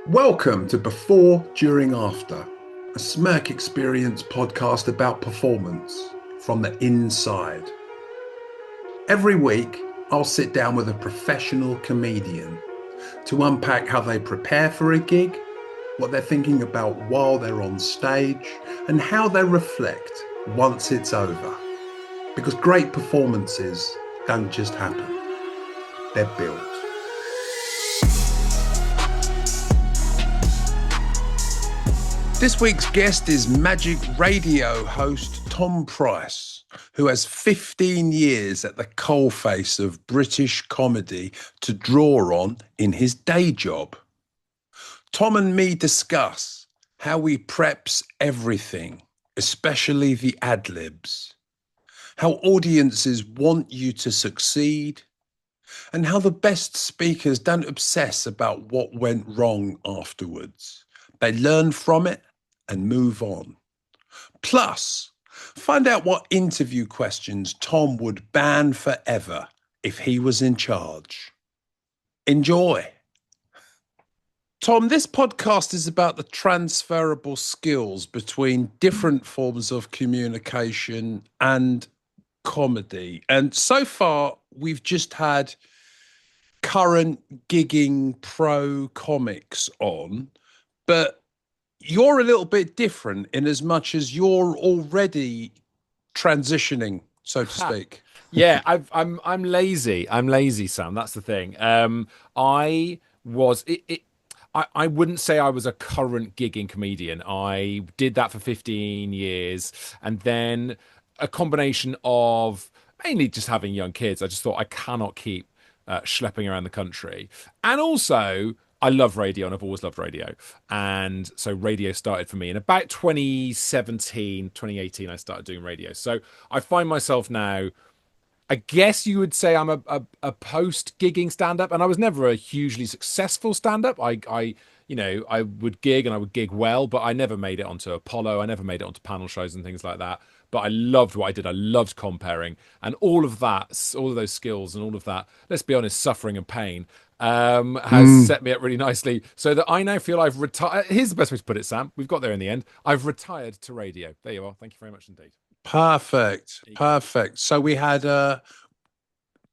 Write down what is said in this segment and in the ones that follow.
Welcome to Before, During, After, a Smirk Experience podcast about performance from the inside. Every week, I'll sit down with a professional comedian to unpack how they prepare for a gig, what they're thinking about while they're on stage, and how they reflect once it's over. Because great performances don't just happen, they're built. This week's guest is Magic Radio host Tom Price, who has 15 years at the coalface of British comedy to draw on in his day job. Tom and me discuss how he preps everything, especially the ad-libs, how audiences want you to succeed, and how the best speakers don't obsess about what went wrong afterwards. They learn from it and move on. Plus, find out what interview questions Tom would ban forever if he was in charge. Enjoy. Tom, this podcast is about the transferable skills between different forms of communication and comedy. And so far, we've just had current gigging pro comics on, but you're a little bit different in as much as you're already transitioning, so to speak. Yeah, I'm lazy. I'm lazy, Sam. That's the thing. I was I wouldn't say I was a current gigging comedian. I did that for 15 years, and then a combination of mainly just having young kids. I just thought I cannot keep schlepping around the country, and also I love radio and I've always loved radio. And so radio started for me in about 2017, 2018, I started doing radio. So I find myself now, I guess you would say I'm a post gigging stand up, and I was never a hugely successful stand up. I would gig and I would gig well, but I never made it onto Apollo. I never made it onto panel shows and things like that. But I loved what I did. I loved comparing, and all of that, all of those skills and all of that, let's be honest, suffering and pain has set me up really nicely so that I now feel I've retired. Here's the best way to put it, Sam. We've got there in the end. I've retired to radio. There you are. Thank you very much indeed. Perfect. Perfect. So we had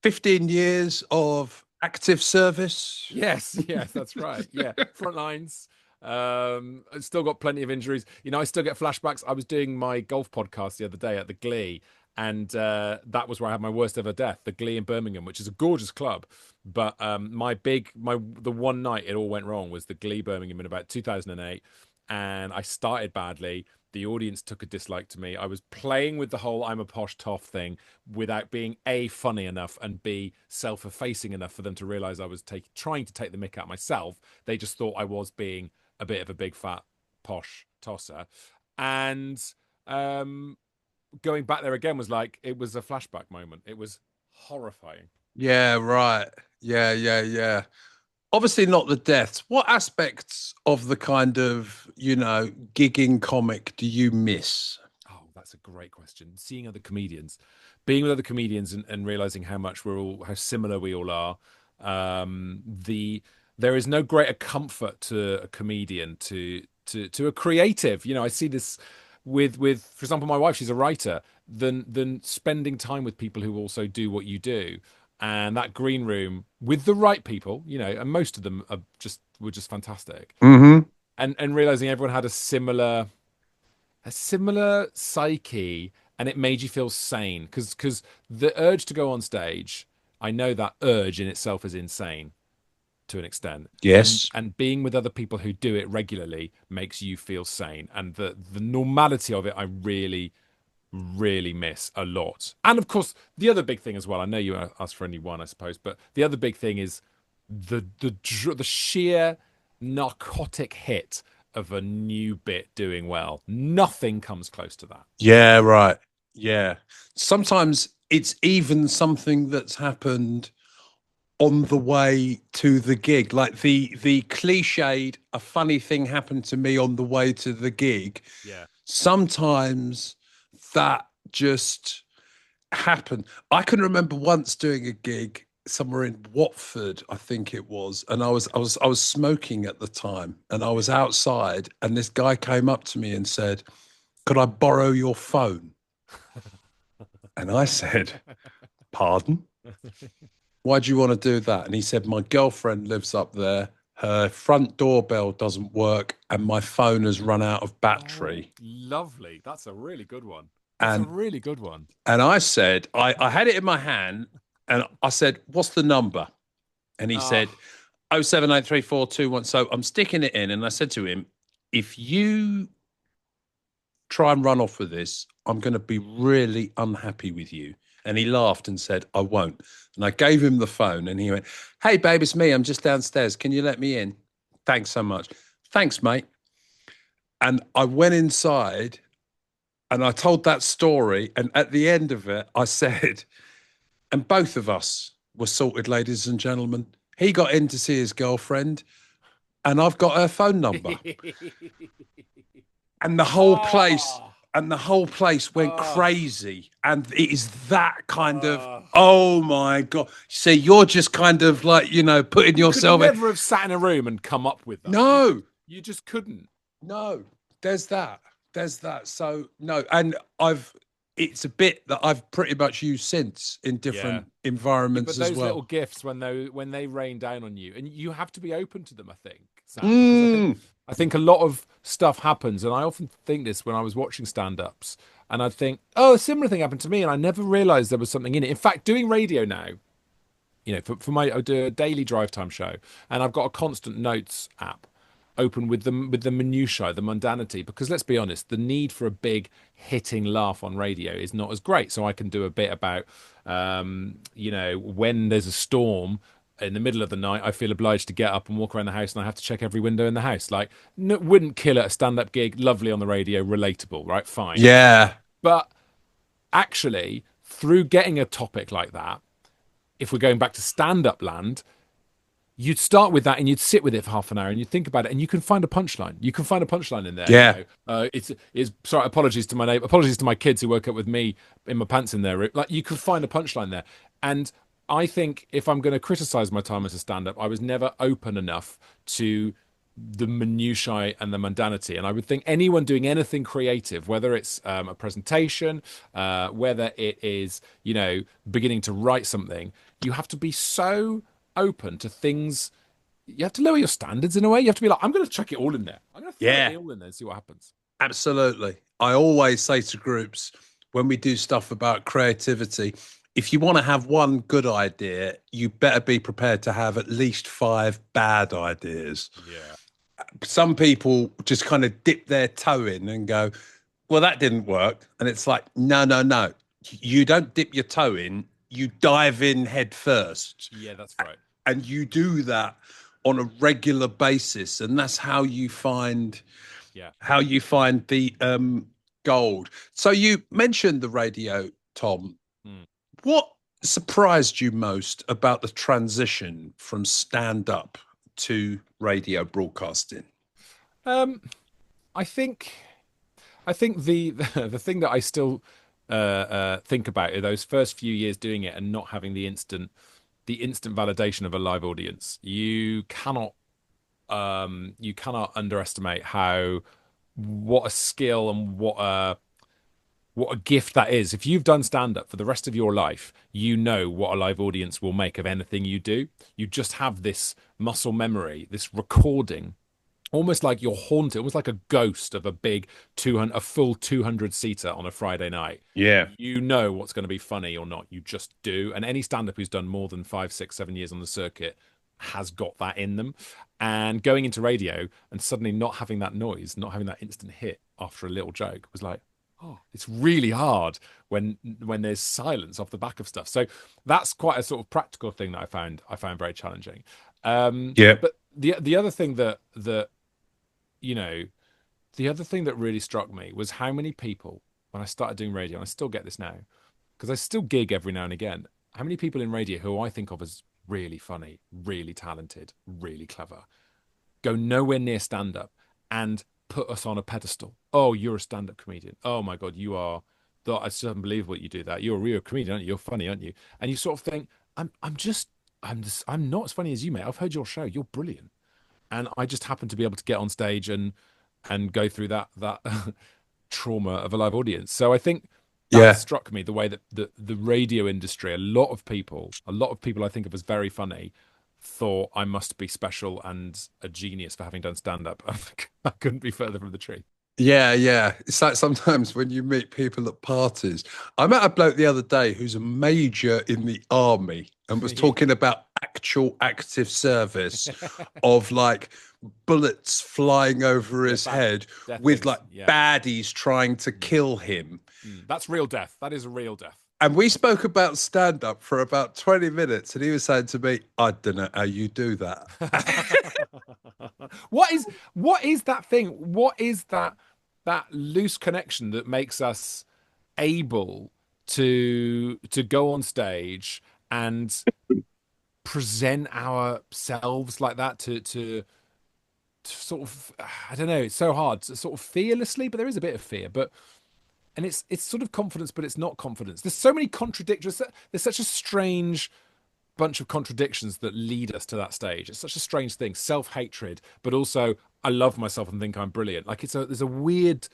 15 years of active service. Yes, that's right. Yeah, front lines. I've still got plenty of injuries. I still get flashbacks. I was doing my golf podcast the other day at the Glee, and that was where I had my worst ever death, the Glee in Birmingham, which is a gorgeous club. But the one night it all went wrong was the Glee Birmingham in about 2008, and I started badly. The audience took a dislike to me. I was playing with the whole I'm a posh toff thing without being A, funny enough, and B, self-effacing enough for them to realise I was trying to take the mick out myself. They just thought I was being a bit of a big fat posh tosser. And going back there again was like, it was a flashback moment. It was horrifying. Yeah, right. Yeah. Obviously not the deaths. What aspects of the kind of, gigging comic do you miss? Oh, that's a great question. Seeing other comedians, being with other comedians and realizing how similar we all are. There is no greater comfort to a comedian, to a creative. I see this with, for example, my wife, she's a writer, than spending time with people who also do what you do. And that green room with the right people, and most of them were just fantastic. Mm-hmm. And realizing everyone had a similar psyche, and it made you feel sane, because the urge to go on stage, I know that urge in itself is insane to an extent. Yes. And being with other people who do it regularly makes you feel sane, and the normality of it, I really miss a lot. And of course, the other big thing as well, I know you asked for only one, I suppose, but the other big thing is the sheer narcotic hit of a new bit doing well. Nothing comes close to that. Yeah, right. Yeah. Sometimes it's even something that's happened on the way to the gig, like the cliched, a funny thing happened to me on the way to the gig. Yeah. Sometimes that just happened. I can remember once doing a gig somewhere in Watford, I think it was, and I was smoking at the time, and I was outside, and this guy came up to me and said, "Could I borrow your phone?" And I said, "Pardon? Why do you want to do that?" And he said, "My girlfriend lives up there. Her front doorbell doesn't work, and my phone has run out of Oh, battery." lovely. That's a really good one. That's a And really good one. I said, I had it in my hand, and I said, "What's the number?" And he said, Ah, 0783421. So I'm sticking it in, and I said to him, "If you try and run off with this, I'm going to be really unhappy with you." And he laughed and said, "I won't." And I gave him the phone, and he went, "Hey, babe, it's me. I'm just downstairs. Can you let me in?" "Thanks so much." "Thanks, mate." And I went inside and I told that story. And at the end of it, I said, and both of us were sorted, ladies and gentlemen. He got in to see his girlfriend, and I've got her phone number. And the whole place ah, and the whole place went ah, crazy. And it is that kind of, ah. oh my God. See, you're just kind of like, putting You could yourself in. never have sat in a room and come up with that. No, You just couldn't. no, there's that. There's that. So no, and it's a bit that I've pretty much used since in Yeah. different Yeah, environments but as those well. little gifts when they rain down on you, and you have to be open to them, I think, Sam, because I think Mm, I think a lot of stuff happens, and I often think this when I was watching stand-ups, and I'd think, oh, a similar thing happened to me, and I never realized there was something in it. In fact, doing radio now, for my I do a daily drive time show, and I've got a constant notes app open with the minutiae, the mundanity, because let's be honest, the need for a big hitting laugh on radio is not as great. So I can do a bit about, when there's a storm in the middle of the night, I feel obliged to get up and walk around the house, and I have to check every window in the house. Like, no, wouldn't kill at a stand-up gig, lovely on the radio, relatable, right? Fine. yeah, But actually, through getting a topic like that, if we're going back to stand-up land, you'd start with that and you'd sit with it for half an hour and you'd think about it and you can find a punchline. You can find a punchline in there. yeah, It's sorry. Apologies to my neighbor. Apologies to my kids who woke up with me in my pants in there. Like, you can find a punchline there. And I think if I'm going to criticize my time as a stand-up, I was never open enough to the minutiae and the mundanity. And I would think anyone doing anything creative, whether it's a presentation, whether it is, beginning to write something, you have to be so open to things. You have to lower your standards in a way. You have to be like, I'm going to chuck it all in there. I'm going to throw yeah, it all in there and see what happens. absolutely. I always say to groups when we do stuff about creativity, if you want to have one good idea, you better be prepared to have at least five bad ideas. Yeah. Some people just kind of dip their toe in and go, "Well, that didn't work." And it's like, no, no, no. You don't dip your toe in, you dive in head first. Yeah, that's right. And you do that on a regular basis. And that's Yeah. how you find the gold. So you mentioned the radio, Tom. Mm. What surprised you most about the transition from stand up to radio broadcasting? Um, I think the the thing that I still think about are those first few years doing it and not having the instant validation of a live audience. You cannot underestimate how what a skill and what a gift that is. If you've done stand up for the rest of your life, you know what a live audience will make of anything you do. You just have this muscle memory, this recording, almost like you're haunted, almost like a ghost of a full 200 seater on a Friday night. Yeah. You know what's going to be funny or not. You just do. And any stand up who's done more than 5, 6, 7 years on the circuit has got that in them. And going into radio and suddenly not having that noise, not having that instant hit after a little joke was like, oh, it's really hard when there's silence off the back of stuff. So that's quite a sort of practical thing that I found very challenging. Yeah. But the other thing that you know the other thing that really struck me was how many people, when I started doing radio, and I still get this now because I still gig every now and again, how many people in radio who I think of as really funny, really talented, really clever, go nowhere near stand up and put us on a pedestal. Oh, you're a stand up comedian. Oh my God, you are. It's unbelievable you do that. You're a real comedian, aren't you? You're funny, aren't you? And you sort of think, I'm just I'm not as funny as you, mate. I've heard your show. You're brilliant. And I just happen to be able to get on stage and go through that trauma of a live audience. So I think that Yeah. struck me, the way that the radio industry, a lot of people I think of as very funny, thought I must be special and a genius for having done stand up. I couldn't be further from the truth. Yeah, yeah. It's like sometimes when you meet people at parties. I met a bloke the other day who's a major in the army and was Yeah. talking about actual active service of like bullets flying over Yeah, his bad head death with things. like Yeah. baddies trying to Mm, kill him. That's real death. That is a real death. And we spoke about stand up for about 20 minutes. And he was saying to me, I don't know how you do that. What is that thing? What is that loose connection that makes us able to go on stage and present ourselves like that to sort of, I don't know, it's so hard to sort of fearlessly, but there is a bit of fear, but and it's sort of confidence, but it's not confidence. There's so many contradictions. There's such a strange bunch of contradictions that lead us to that stage. It's such a strange thing, self-hatred, but also I love myself and think I'm brilliant. Like there's a weird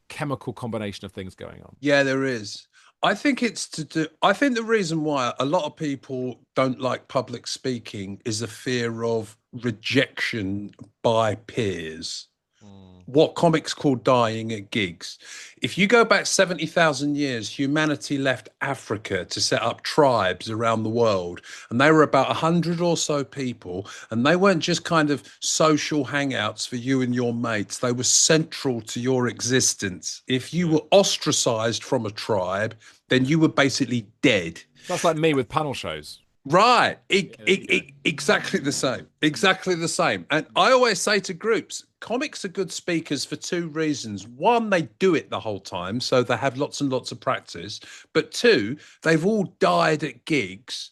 chemical combination of things going on. Yeah, there is. I think it's to do. I think the reason why a lot of people don't like public speaking is a fear of rejection by peers. Mm. What comics call dying at gigs. If you go back 70,000 years, humanity left Africa to set up tribes around the world. And they were about 100 or so people. And they weren't just kind of social hangouts for you and your mates, they were central to your existence. If you Yeah. were ostracized from a tribe, then you were basically dead. That's like me with panel shows. Right. Yeah, there you go. Exactly the same. Exactly the same. And I always say to groups, comics are good speakers for two reasons. One, they do it the whole time, so they have lots and lots of practice. But two, they've all died at gigs.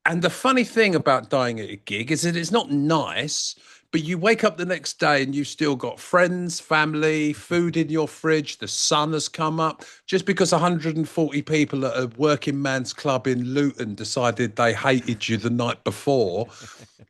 And the funny thing about dying at a gig is that it's not nice, but you wake up the next day and you've still got friends, family, food in your fridge, the sun has come up. Just because 140 people at a working man's club in Luton decided they hated you the night before,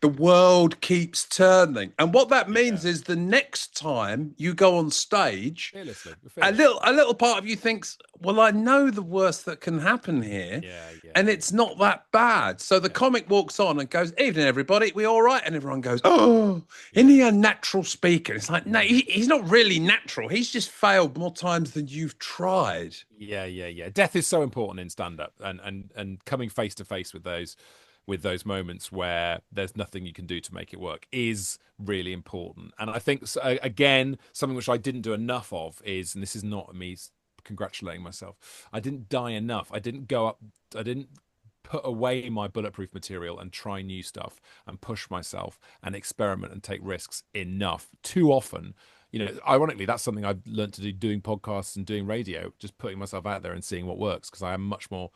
the world keeps turning. And what that Yeah. means is the next time you go on stage, Fearlessly. We're a fearless. little part of you thinks, well, I know the worst that can happen here, Yeah, yeah, and yeah, it's not that bad. So the yeah, comic walks on and goes, evening, everybody, we all right? And everyone goes, oh, isn't yeah. he a natural speaker? It's like, no, Mm. he's not really natural. He's just failed more times than you've tried. Yeah, yeah, yeah. Death is so important in stand up, and coming face to face with those moments where there's nothing you can do to make it work is really important. And I think again, something which I didn't do enough of is, and this is not me congratulating myself, I didn't die enough. I didn't put away my bulletproof material and try new stuff and push myself and experiment and take risks enough. Too often, ironically, that's something I've learned to do doing podcasts and doing radio, just putting myself out there and seeing what works, because I am much more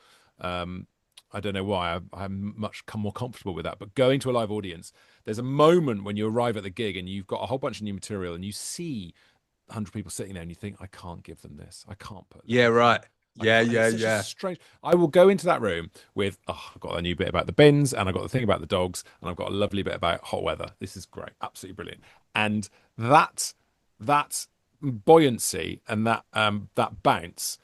I don't know why I'm much more comfortable with that. But going to a live audience, there's a moment when you arrive at the gig and you've got a whole bunch of new material and you see 100 people sitting there and you think, I can't give them this. I can't put this. Yeah, I can't. right. I Yeah, can't. And yeah, it's such a yeah. strange. I will go into that room with, oh, I've got a new bit about the bins and I've got the thing about the dogs and I've got a lovely bit about hot weather. This is great. Absolutely brilliant. And that buoyancy and that bounce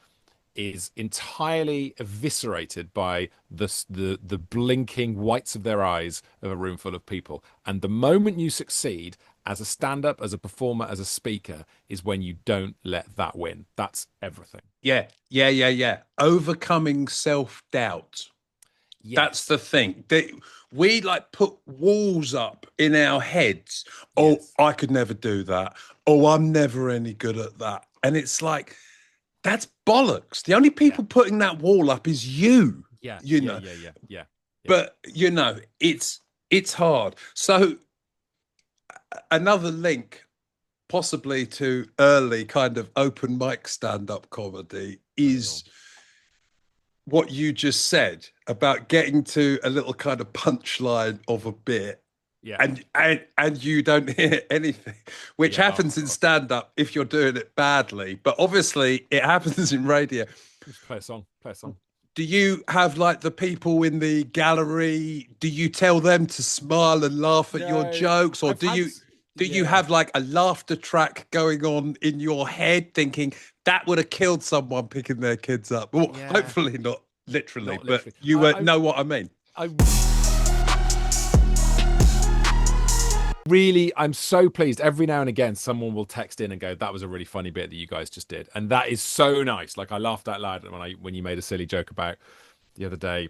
is entirely eviscerated by the blinking whites of their eyes of a room full of people. And the moment you succeed as a stand-up, as a performer, as a speaker, is when you don't let that win. That's everything. Yeah, yeah, yeah, yeah. Overcoming self-doubt. That's Yes. the thing. We like put walls up in our heads. Oh, Yes. I could never do that. Oh, I'm never any good at that. And it's like, that's bollocks. The only Yeah. people putting that wall up is you, Yeah. you Yeah. know. Yeah. Yeah. Yeah. Yeah. But it's hard. So another link possibly to early kind of open mic stand-up comedy Bang on. is what you just said about getting to a little kind of punchline of a bit Yeah. and you don't hear anything, which Yeah. Oh happens in God. stand-up if you're doing it badly, but obviously it happens in radio. Just play a song. Play a song. do you have like the people in the gallery? Do you tell them to smile and laugh at your No, jokes, or I've had, do you yeah, have like a laughter track going on in your head, thinking that would have killed someone picking their kids up? Well, yeah, hopefully not literally, not but literally. you know what I mean. I really, I'm so pleased. Every now and again, someone will text in and go, "That was a really funny bit that you guys just did," and that is so nice. Like I laughed out loud when you made a silly joke about the other day.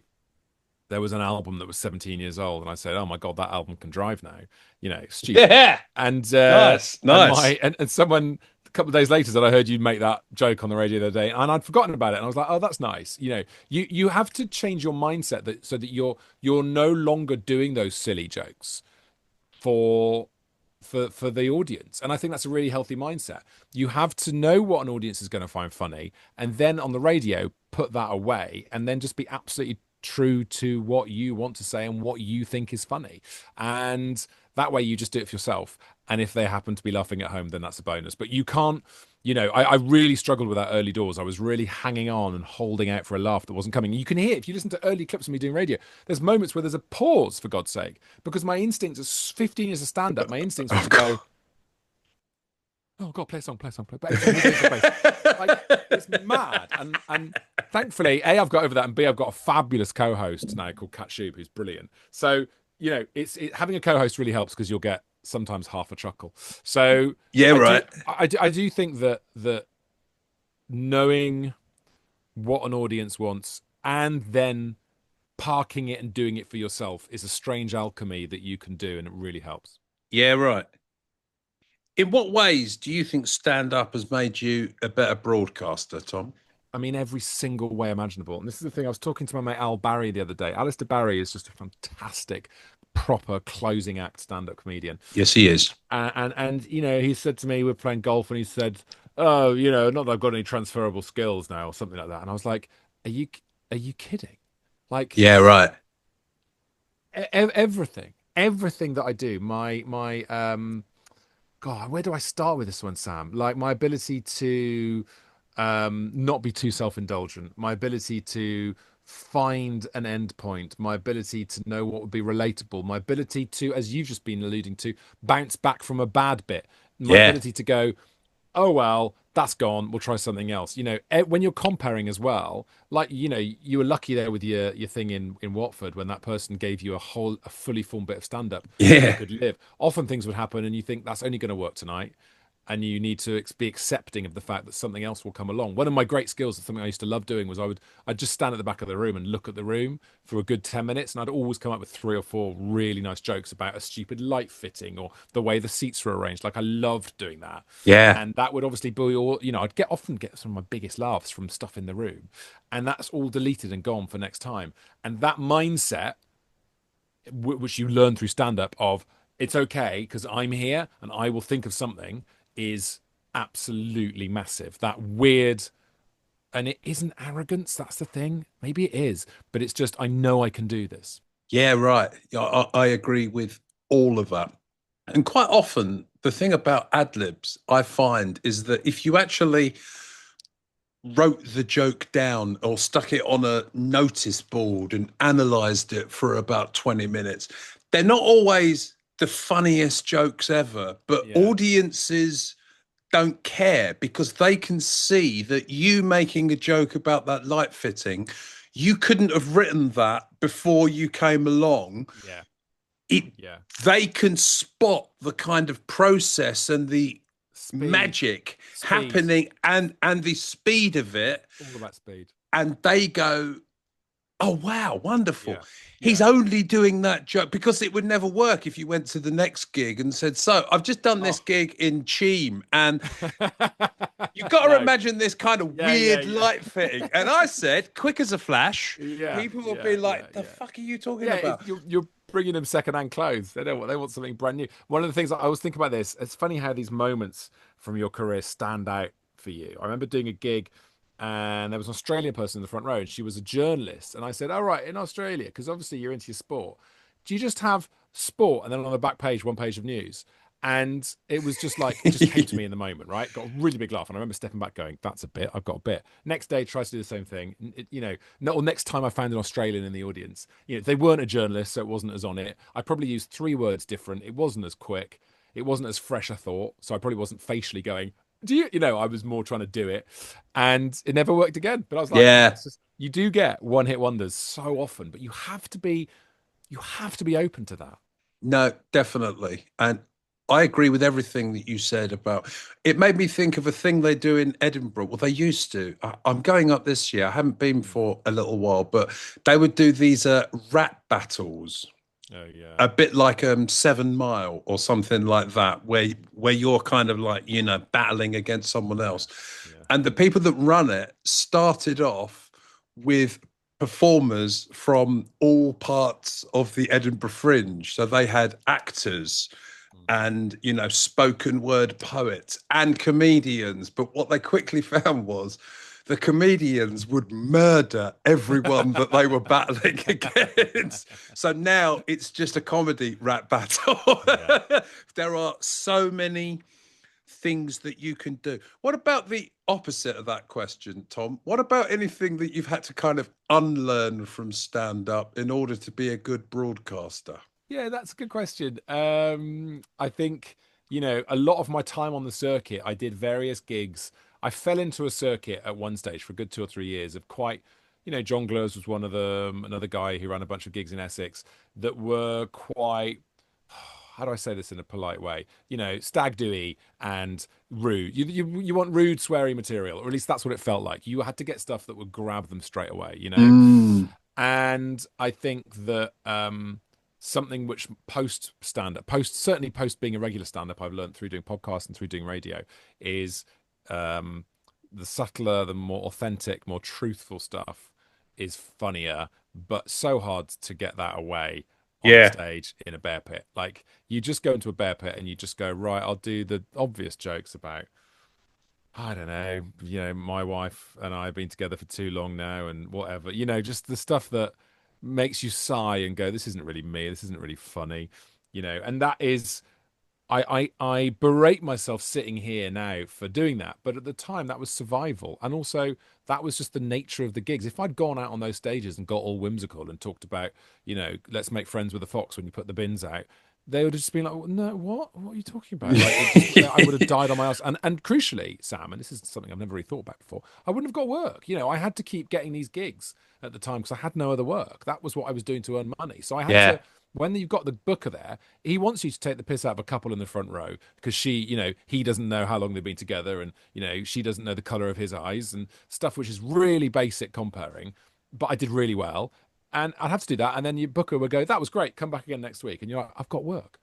There was an album that was 17 years old, and I said, "Oh my god, that album can drive now." You know, stupid. Yeah, And nice, and nice. and someone a couple of days later said, "I heard you make that joke on the radio the other day," and I'd forgotten about it. And I was like, "Oh, that's nice." You know, you have to change your mindset that so that you're no longer doing those silly jokes for for the audience. And I think that's a really healthy mindset. You have to know what an audience is going to find funny, and then on the radio put that away, and then just be absolutely true to what you want to say and what you think is funny. And that way you just do it for yourself. And if they happen to be laughing at home, then that's a bonus. But you can't, I really struggled with that early doors. I was really hanging on and holding out for a laugh that wasn't coming. You can hear, if you listen to early clips of me doing radio, there's moments where there's a pause, for God's sake, because my instincts, as 15 years of stand up, my instincts were Oh to God. go, oh God, play a song, play a song, play. But every time we go into the bass, like it's mad. And thankfully, A, I've got over that, and B, I've got a fabulous co-host now called Kat Shoup, who's brilliant. So, having a co-host really helps because you'll get sometimes half a chuckle. So Yeah, I do right. I do think that knowing what an audience wants and then parking it and doing it for yourself is a strange alchemy that you can do, and it really helps. Yeah, right. In what ways do you think stand up has made you a better broadcaster, Tom? I mean, every single way imaginable. And this is the thing. I was talking to my mate Al Barry the other day. Alistair Barry is just a fantastic, proper closing act stand-up comedian. Yes, he is. And he said to me, we're playing golf, and he said, "Oh, not that I've got any transferable skills now," or something like that. And I was like, "Are you kidding? Like Yeah, right. everything that I do, my God, where do I start with this one, Sam? Like my ability to not be too self-indulgent, my ability to find an end point, my ability to know what would be relatable, my ability to, as you've just been alluding to, bounce back from a bad bit, my Yeah. ability to go, oh well, that's gone, we'll try something else. When you're comparing as well, like you were lucky there with your thing in Watford when that person gave you a fully formed bit of stand up that you Yeah. could live. Often things would happen and you think that's only going to work tonight, and you need to be accepting of the fact that something else will come along. One of my great skills, something I used to love doing, was I'd just stand at the back of the room and look at the room for a good 10 minutes, and I'd always come up with 3 or 4 really nice jokes about a stupid light fitting or the way the seats were arranged. Like I loved doing that. Yeah. And that would obviously be all, I'd often get some of my biggest laughs from stuff in the room, and that's all deleted and gone for next time. And that mindset, which you learn through stand up, of it's okay because I'm here and I will think of something, is absolutely massive. That weird, and it isn't arrogance, that's the thing. Maybe it is, but it's just, I know I can do this. Yeah, right. Yeah, I agree with all of that. And quite often, the thing about ad libs I find is that if you actually wrote the joke down or stuck it on a notice board and analyzed it for about 20 minutes, they're not always the funniest jokes ever, but Yeah. audiences don't care because they can see that you making a joke about that light fitting, you couldn't have written that before you came along. Yeah. it Yeah. They can spot the kind of process and the Speed. magic Speed. happening and the speed of it, All about speed. and they go, oh wow, wonderful. Yeah. He's Yeah. only doing that joke because it would never work if you went to the next gig and said, so I've just done this Oh. gig in Cheam and you've got to No. imagine this kind of Yeah, yeah, weird yeah. light fitting. And I said, quick as a flash, Yeah, people will yeah, be yeah, like, the yeah. fuck are you talking Yeah, about? you're bringing them secondhand clothes. They want something brand new. One of the things I was thinking about this. It's funny how these moments from your career stand out for you. I remember doing a gig, and there was an Australian person in the front row, and she was a journalist. And I said, "All right, in Australia, because obviously you're into your sport. Do you just have sport, and then on the back page, one page of news?" And it was just like, it just came to me in the moment, right? Got a really big laugh. And I remember stepping back going, that's a bit, I've got a bit. Next day, tries to do the same thing. Or next time I found an Australian in the audience, they weren't a journalist, so it wasn't as on it. I probably used three words different. It wasn't as quick. It wasn't as fresh, I thought. So I probably wasn't facially going, I was more trying to do it. And it never worked again. But I was like, Yeah. you do get one hit wonders so often, but you have to be open to that. No, definitely. And I agree with everything that you said about it. Made me think of a thing they do in Edinburgh. Well, they used to. I'm going up this year. I haven't been Mm. for a little while, but they would do these rap battles, Oh yeah. a bit like 7 Mile or something like that, where you're kind of like, battling against someone Yeah. else. Yeah. And the people that run it started off with performers from all parts of the Edinburgh Fringe. So they had actors Mm. and, spoken word poets and comedians. But what they quickly found was the comedians would murder everyone that they were battling against. So now it's just a comedy rap battle. Yeah. There are so many things that you can do. What about the opposite of that question, Tom? What about anything that you've had to kind of unlearn from stand up in order to be a good broadcaster? Yeah, that's a good question. I think, a lot of my time on the circuit, I did various gigs. I fell into a circuit at one stage for a good 2 or 3 years of quite, Jongleurs was one of them, another guy who ran a bunch of gigs in Essex that were quite, how do I say this in a polite way? Stag doy and rude. You want rude, sweary material, or at least that's what it felt like. You had to get stuff that would grab them straight away. Mm, And I think that something which post stand up, certainly post being a regular stand up, I've learned through doing podcasts and through doing radio is um, the subtler, the more authentic, more truthful stuff is funnier, but so hard to get that away on a yeah. stage in a bear pit. Like you just go into a bear pit and you just go, right, I'll do the obvious jokes about I don't know, my wife and I have been together for too long now and whatever, just the stuff that makes you sigh and go, this isn't really me, this isn't really funny, and that is, I berate myself sitting here now for doing that. But at the time, that was survival. And also, that was just the nature of the gigs. If I'd gone out on those stages and got all whimsical and talked about, let's make friends with the fox when you put the bins out, they would have just been like, no, what? What are you talking about? Like, I would have died on my ass. And crucially, Sam, and this is something I've never really thought about before, I wouldn't have got work. I had to keep getting these gigs at the time because I had no other work. That was what I was doing to earn money. So I had Yeah. to, when you've got the booker there, he wants you to take the piss out of a couple in the front row because he doesn't know how long they've been together and, she doesn't know the color of his eyes and stuff, which is really basic comparing. But I did really well. And I'd have to do that. And then your booker would go, that was great. Come back again next week. And you're like, I've got work.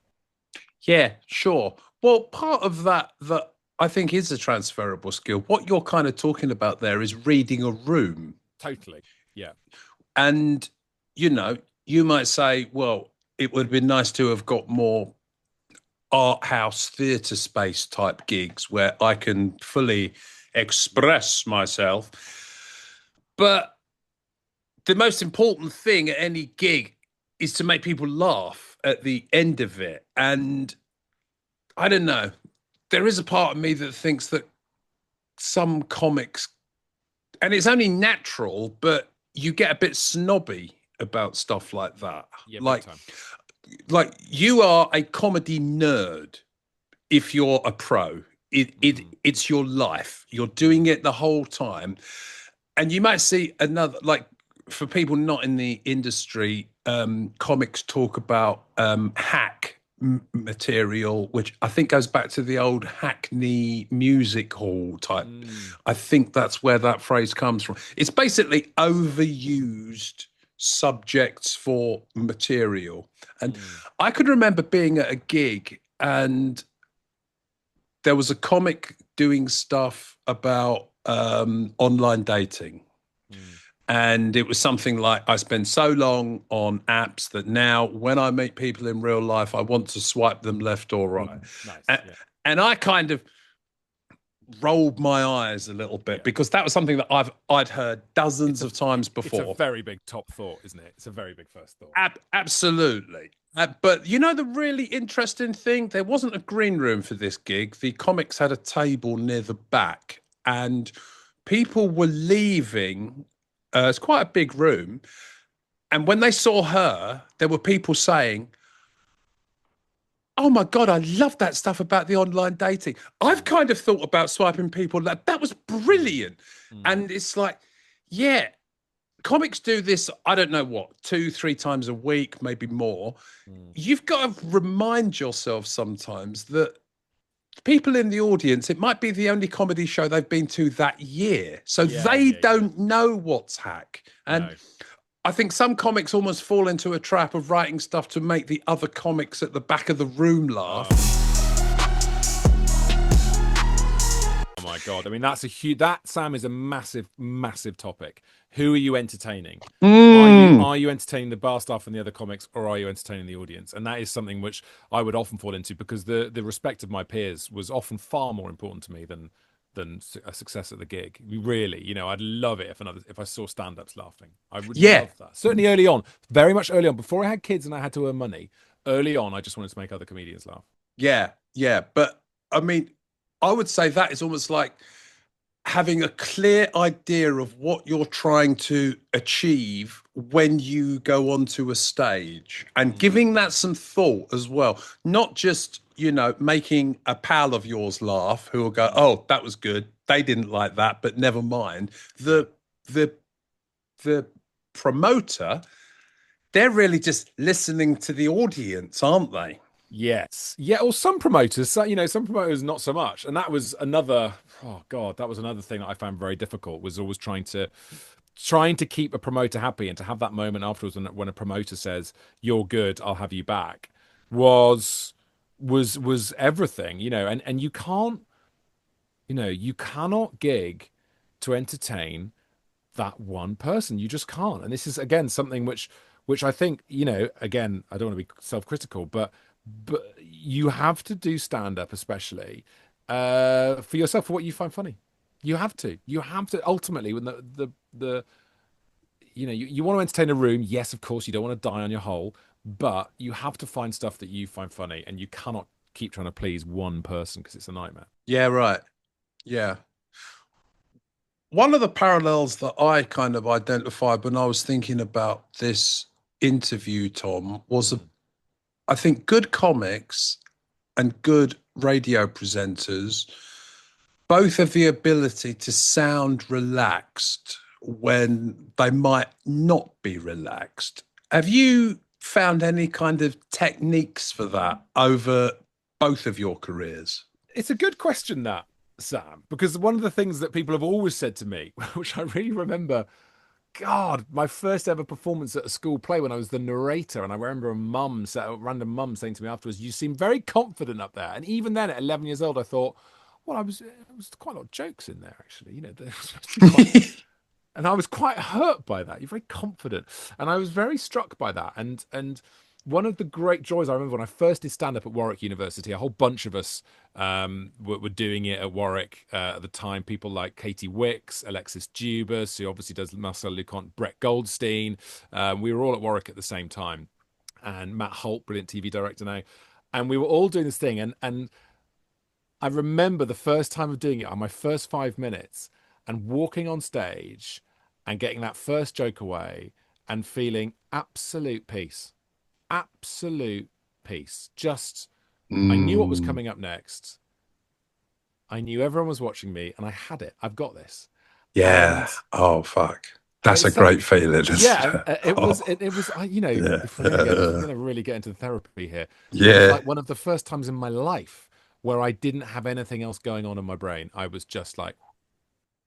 Yeah, sure. Well, part of that I think is a transferable skill. What you're kind of talking about there is reading a room. Totally. Yeah. And, you know, you might say, well, it would have been nice to have got more art house theatre space type gigs where I can fully express myself. But the most important thing at any gig is to make people laugh at the end of it. And I don't know, there is a part of me that thinks that some comics, and it's only natural, but you get a bit snobby about stuff like that. Yeah, big Like, time. like you are a comedy nerd if you're a pro. Mm, It's your life. You're doing mm, it the whole time. And you might see another, like, for people not in the industry, comics talk about hack material, which I think goes back to the old Hackney music hall type. mm, I think that's where that phrase comes from. It's basically overused subjects for material. And mm, I could remember being at a gig and there was a comic doing stuff about online dating. mm, And it was something like, I spend so long on apps that now when I meet people in real life, I want to swipe them left or right. nice. And, Yeah. and I kind of rolled my eyes a little bit Yeah. because that was something that I'd heard It's dozens a of times it's a before. very big top thought, isn't it? It's a very big first thought. Absolutely. But you know the really interesting thing? There wasn't a green room for this gig. The comics had a table near the back, and people were leaving. It's quite a big room, and when they saw her, there were people saying, "Oh my God, I love that stuff about the online dating. I've Mm, kind of thought about swiping people. That was mm, brilliant." mm, And it's like, yeah, comics do this, I don't know what, two, three times a week, maybe more. mm. You've got to remind yourself sometimes that people in the audience, it might be the only comedy show they've been to that year. So Yeah, they yeah, yeah. don't know what's hack. And No. I think some comics almost fall into a trap of writing stuff to make the other comics at the back of the room Oh laugh. my God. I mean, that's a huge, that, Sam, is a massive, massive topic. Who are you entertaining? Mm. Are you entertaining the bar staff and the other comics, or are you entertaining the audience? And that is something which I would often fall into, because the respect of my peers was often far more important to me than a success at the gig. Really, I'd love it if I saw stand-ups laughing. I would Yeah, love that. Certainly early on, very much early on, before I had kids and I had to earn money. Early on, I just wanted to make other comedians laugh. yeah, yeah. But I mean, I would say that is almost like having a clear idea of what you're trying to achieve when you go onto a stage and Mm, giving that some thought as well, not just making a pal of yours laugh who will go, mm, oh, that was good, they didn't like that, but never mind. yeah. The the the promoter, they're really just listening to the audience, aren't they? Yes. Yeah. Or some promoters, some promoters not so much. And that was another, oh God, that was another thing that I found very difficult, was always trying to keep a promoter happy, and to have that moment afterwards when a promoter says, "You're good, I'll have you back," was was everything, and you cannot gig to entertain that one person. You just can't. And this is again something which I think, again, I don't want to be self-critical, but you have to do stand up, especially for yourself, for what you find funny. You have to ultimately, when the you want to entertain a room. Yes, of course, you don't want to die on your hole, but you have to find stuff that you find funny, and you cannot keep trying to please one person, because it's a nightmare. Yeah, right. Yeah. One of the parallels that I kind of identified when I was thinking about this interview, Tom, was Mm, I think good comics and good radio presenters both have the ability to sound relaxed when they might not be relaxed. Have you found any kind of techniques for that over both of your careers? it's a good question, that, Sam, because one of the things that people have always said to me, which I really remember, God, my first ever performance at a school play when I was the narrator, and I remember a random mum saying to me afterwards, "You seem very confident up there." And even then, at 11 years old, I thought, well, there was quite a lot of jokes in there, actually. There was supposed to be quite, and I was quite hurt by that. You're very confident, and I was very struck by that. And one of the great joys I remember when I first did stand up at Warwick University, a whole bunch of us were doing it at Warwick at the time. People like Katie Wicks, Alexis Dubas, who obviously does Marcel Leconte, Brett Goldstein. We were all at Warwick at the same time, and Matt Holt, brilliant TV director now, and we were all doing this thing. And I remember the first time of doing it, on my first 5 minutes, and walking on stage and getting that first joke away and feeling absolute peace. Absolute peace. Just, I knew what was Mm, coming up next. I knew everyone was watching me, and I had it. I've got this. yeah. And Oh, fuck. That's a it's something, great feeling, isn't yeah, it? it was, Oh, it was, yeah. if we're gonna really get into the therapy here, it was Yeah. like one of the first times in my life where I didn't have anything else going on in my brain. I was just like,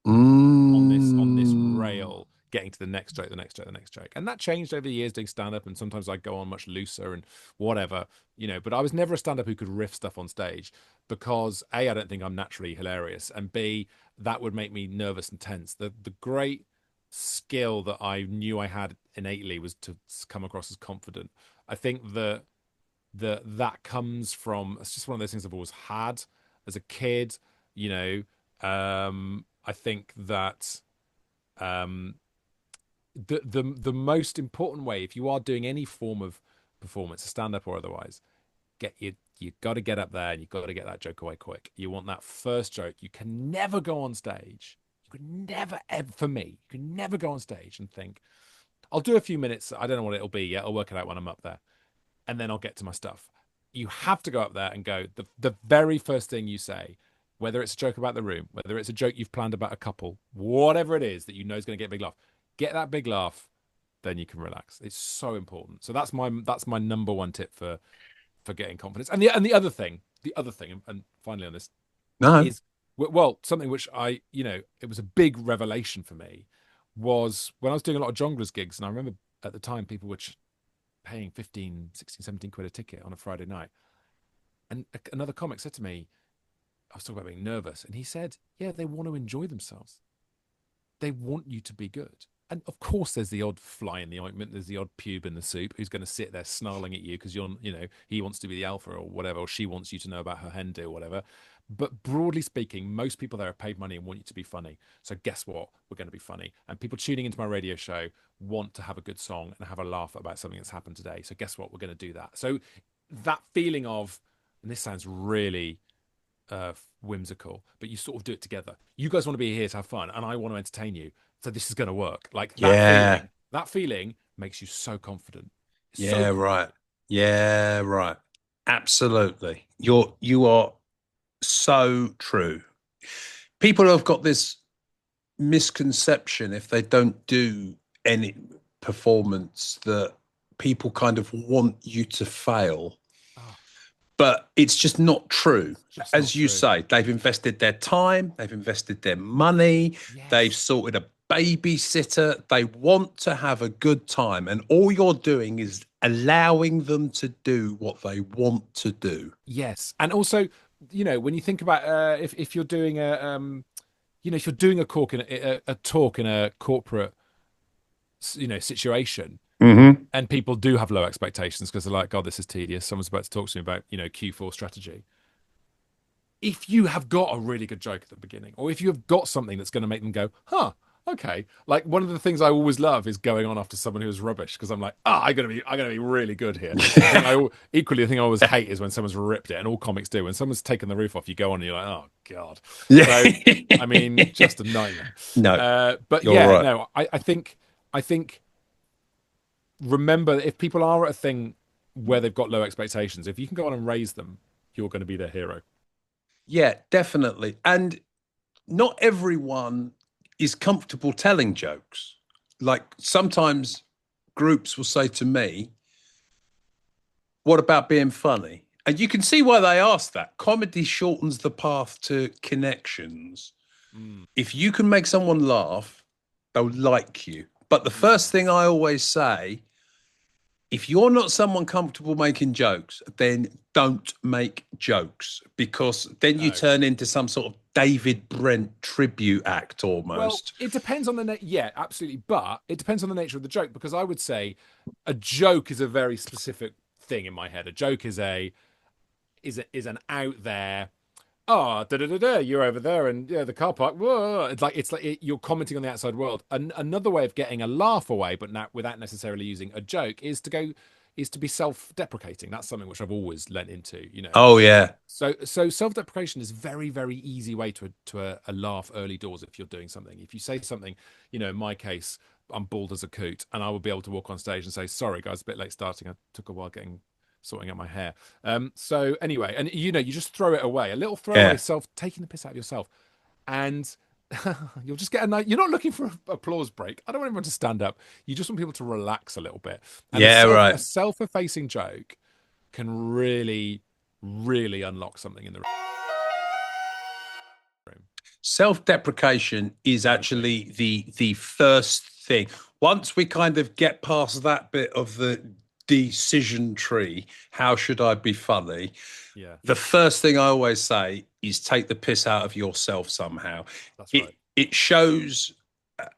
on this Mm. rail, getting to the next joke, the next joke, the next joke. And that changed over the years doing stand up, and sometimes I'd go on much looser and whatever, but I was never a stand up who could riff stuff on stage, because A, I don't think I'm naturally hilarious, and B, that would make me nervous and tense. The great skill that I knew I had innately was to come across as confident. I think that comes from, it's just one of those things I've always had as a kid, you know I think that um, the most important way, if you are doing any form of performance, a stand up or otherwise, you got to get up there and you got to get that joke away quick. You want that first joke. You can never go on stage. You can never ever, for me, you can never go on stage and think, I'll do a few minutes. I don't know what it'll be yet. I'll work it out when I'm up there, and then I'll get to my stuff. You have to go up there and go. The very first thing you say, whether it's a joke about the room, whether it's a joke you've planned about a couple, whatever it is that you know is going to get a big laugh, get that big laugh, then you can relax. It's so important. So that's my number one tip for getting confidence. And the other thing, and finally on this No. is, well, something which it was a big revelation for me was when I was doing a lot of jonglers gigs, and I remember at the time people were paying 15, 16, 17 quid a ticket on a Friday night. And another comic said to me, I was talking about being nervous, and he said, yeah, they want to enjoy themselves. They want you to be good. And of course, there's the odd fly in the ointment. There's the odd pube in the soup who's going to sit there snarling at you because he wants to be the alpha or whatever, or she wants you to know about her hen do or whatever. But broadly speaking, most people there are paid money and want you to be funny. So guess what? We're going to be funny. And people tuning into my radio show want to have a good song and have a laugh about something that's happened today. So guess what? We're going to do that. So that feeling of, and this sounds really whimsical, but you sort of do it together. You guys want to be here to have fun, and I want to entertain you. So this is going to work. Like that Yeah. feeling. That feeling makes you so confident. So Yeah, confident. right. Yeah, right. Absolutely. You are so true. People have got this misconception if they don't do any performance that people kind of want you to fail. Oh, But it's just not true. just not As you true. say, they've invested their time, they've invested their money, they've Yes. sorted a babysitter, they want to have a good time. And all you're doing is allowing them to do what they want to do. Yes. And also, when you think about if you're doing if you're doing a talk in a corporate situation, Hmm. and people do have low expectations because they're like, God, this is tedious. Someone's about to talk to me about, Q4 strategy. If you have got a really good joke at the beginning, or if you have got something that's going to make them go, huh, okay. Like one of the things I always love is going on after someone who's rubbish because I'm like, I'm gonna be really good here. The thing I always hate is when someone's ripped it, and all comics do. When someone's taken the roof off, you go on and you're like, oh God. Yeah. So, I mean, just a nightmare. No, But you're yeah, right. no, I think remember that if people are at a thing where they've got low expectations, if you can go on and raise them, you're going to be their hero. Yeah, definitely. And not everyone is comfortable telling jokes. Like sometimes groups will say to me, what about being funny? And you can see why they ask that. Comedy shortens the path to connections. Mm, If you can make someone laugh, they'll like you. But the first thing yes. I always say, if you're not someone comfortable making jokes, then don't make jokes because then you No. turn into some sort of David Brent tribute act Well, almost. it depends on yeah, absolutely. But it depends on the nature of the joke because I would say a joke is a very specific thing in my head. A joke is an out there. Oh, da da da da! You're over there, and yeah, the car park. Whoa. You're commenting on the outside world. Another way of getting a laugh away, but not without necessarily using a joke, is to be self-deprecating. That's something which I've always lent into. Oh, yeah. So self-deprecation is very, very easy way to a laugh early doors if you're doing something. If you say something, in my case, I'm bald as a coot, and I would be able to walk on stage and say, "Sorry, guys, a bit late starting. I took a while sorting out my hair." So anyway, and you just throw it away. A little throwaway Yeah. self taking the piss out of yourself, and you'll just get a night. You're not looking for an applause break. I don't want everyone to stand up. You just want people to relax a little bit. And a Yeah, self a right. self-effacing joke can really, really unlock something in the room. Self-deprecation is Totally. actually the first thing. Once we kind of get past that bit of the decision tree, how should I be funny? Yeah, The first thing I always say is take the piss out of yourself somehow. that's It right. it shows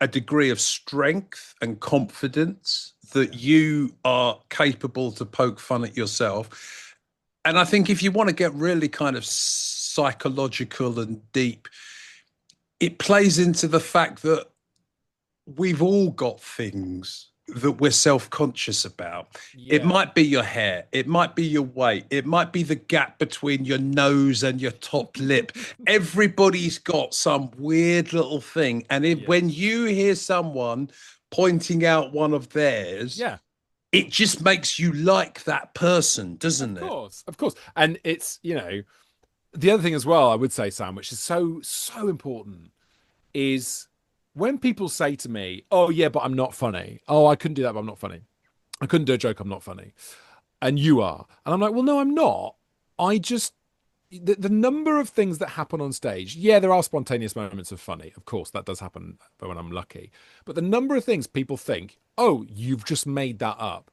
a degree of strength and confidence that Yeah. you are capable to poke fun at yourself. And I think if you want to get really kind of psychological and deep, it plays into the fact that we've all got things that we're self-conscious about. It Yeah. might be your hair, it might be your weight, it might be the gap between your nose and your top lip. Everybody's got some weird little thing. And Yeah. when you hear someone pointing out one of theirs, Yeah. it just makes you like that person, Of doesn't it? course. Of course. And it's, the other thing as well, I would say, Sam, which is so, so important, is when people say to me, "Oh, yeah, but I'm not funny. Oh, I couldn't do that, but I'm not funny. I couldn't do a joke, I'm not funny." And you are. And I'm like, well, no, I'm not. I just, the number of things that happen on stage, yeah, there are spontaneous moments of funny. Of course, that does happen when I'm lucky. But the number of things people think, oh, you've just made that up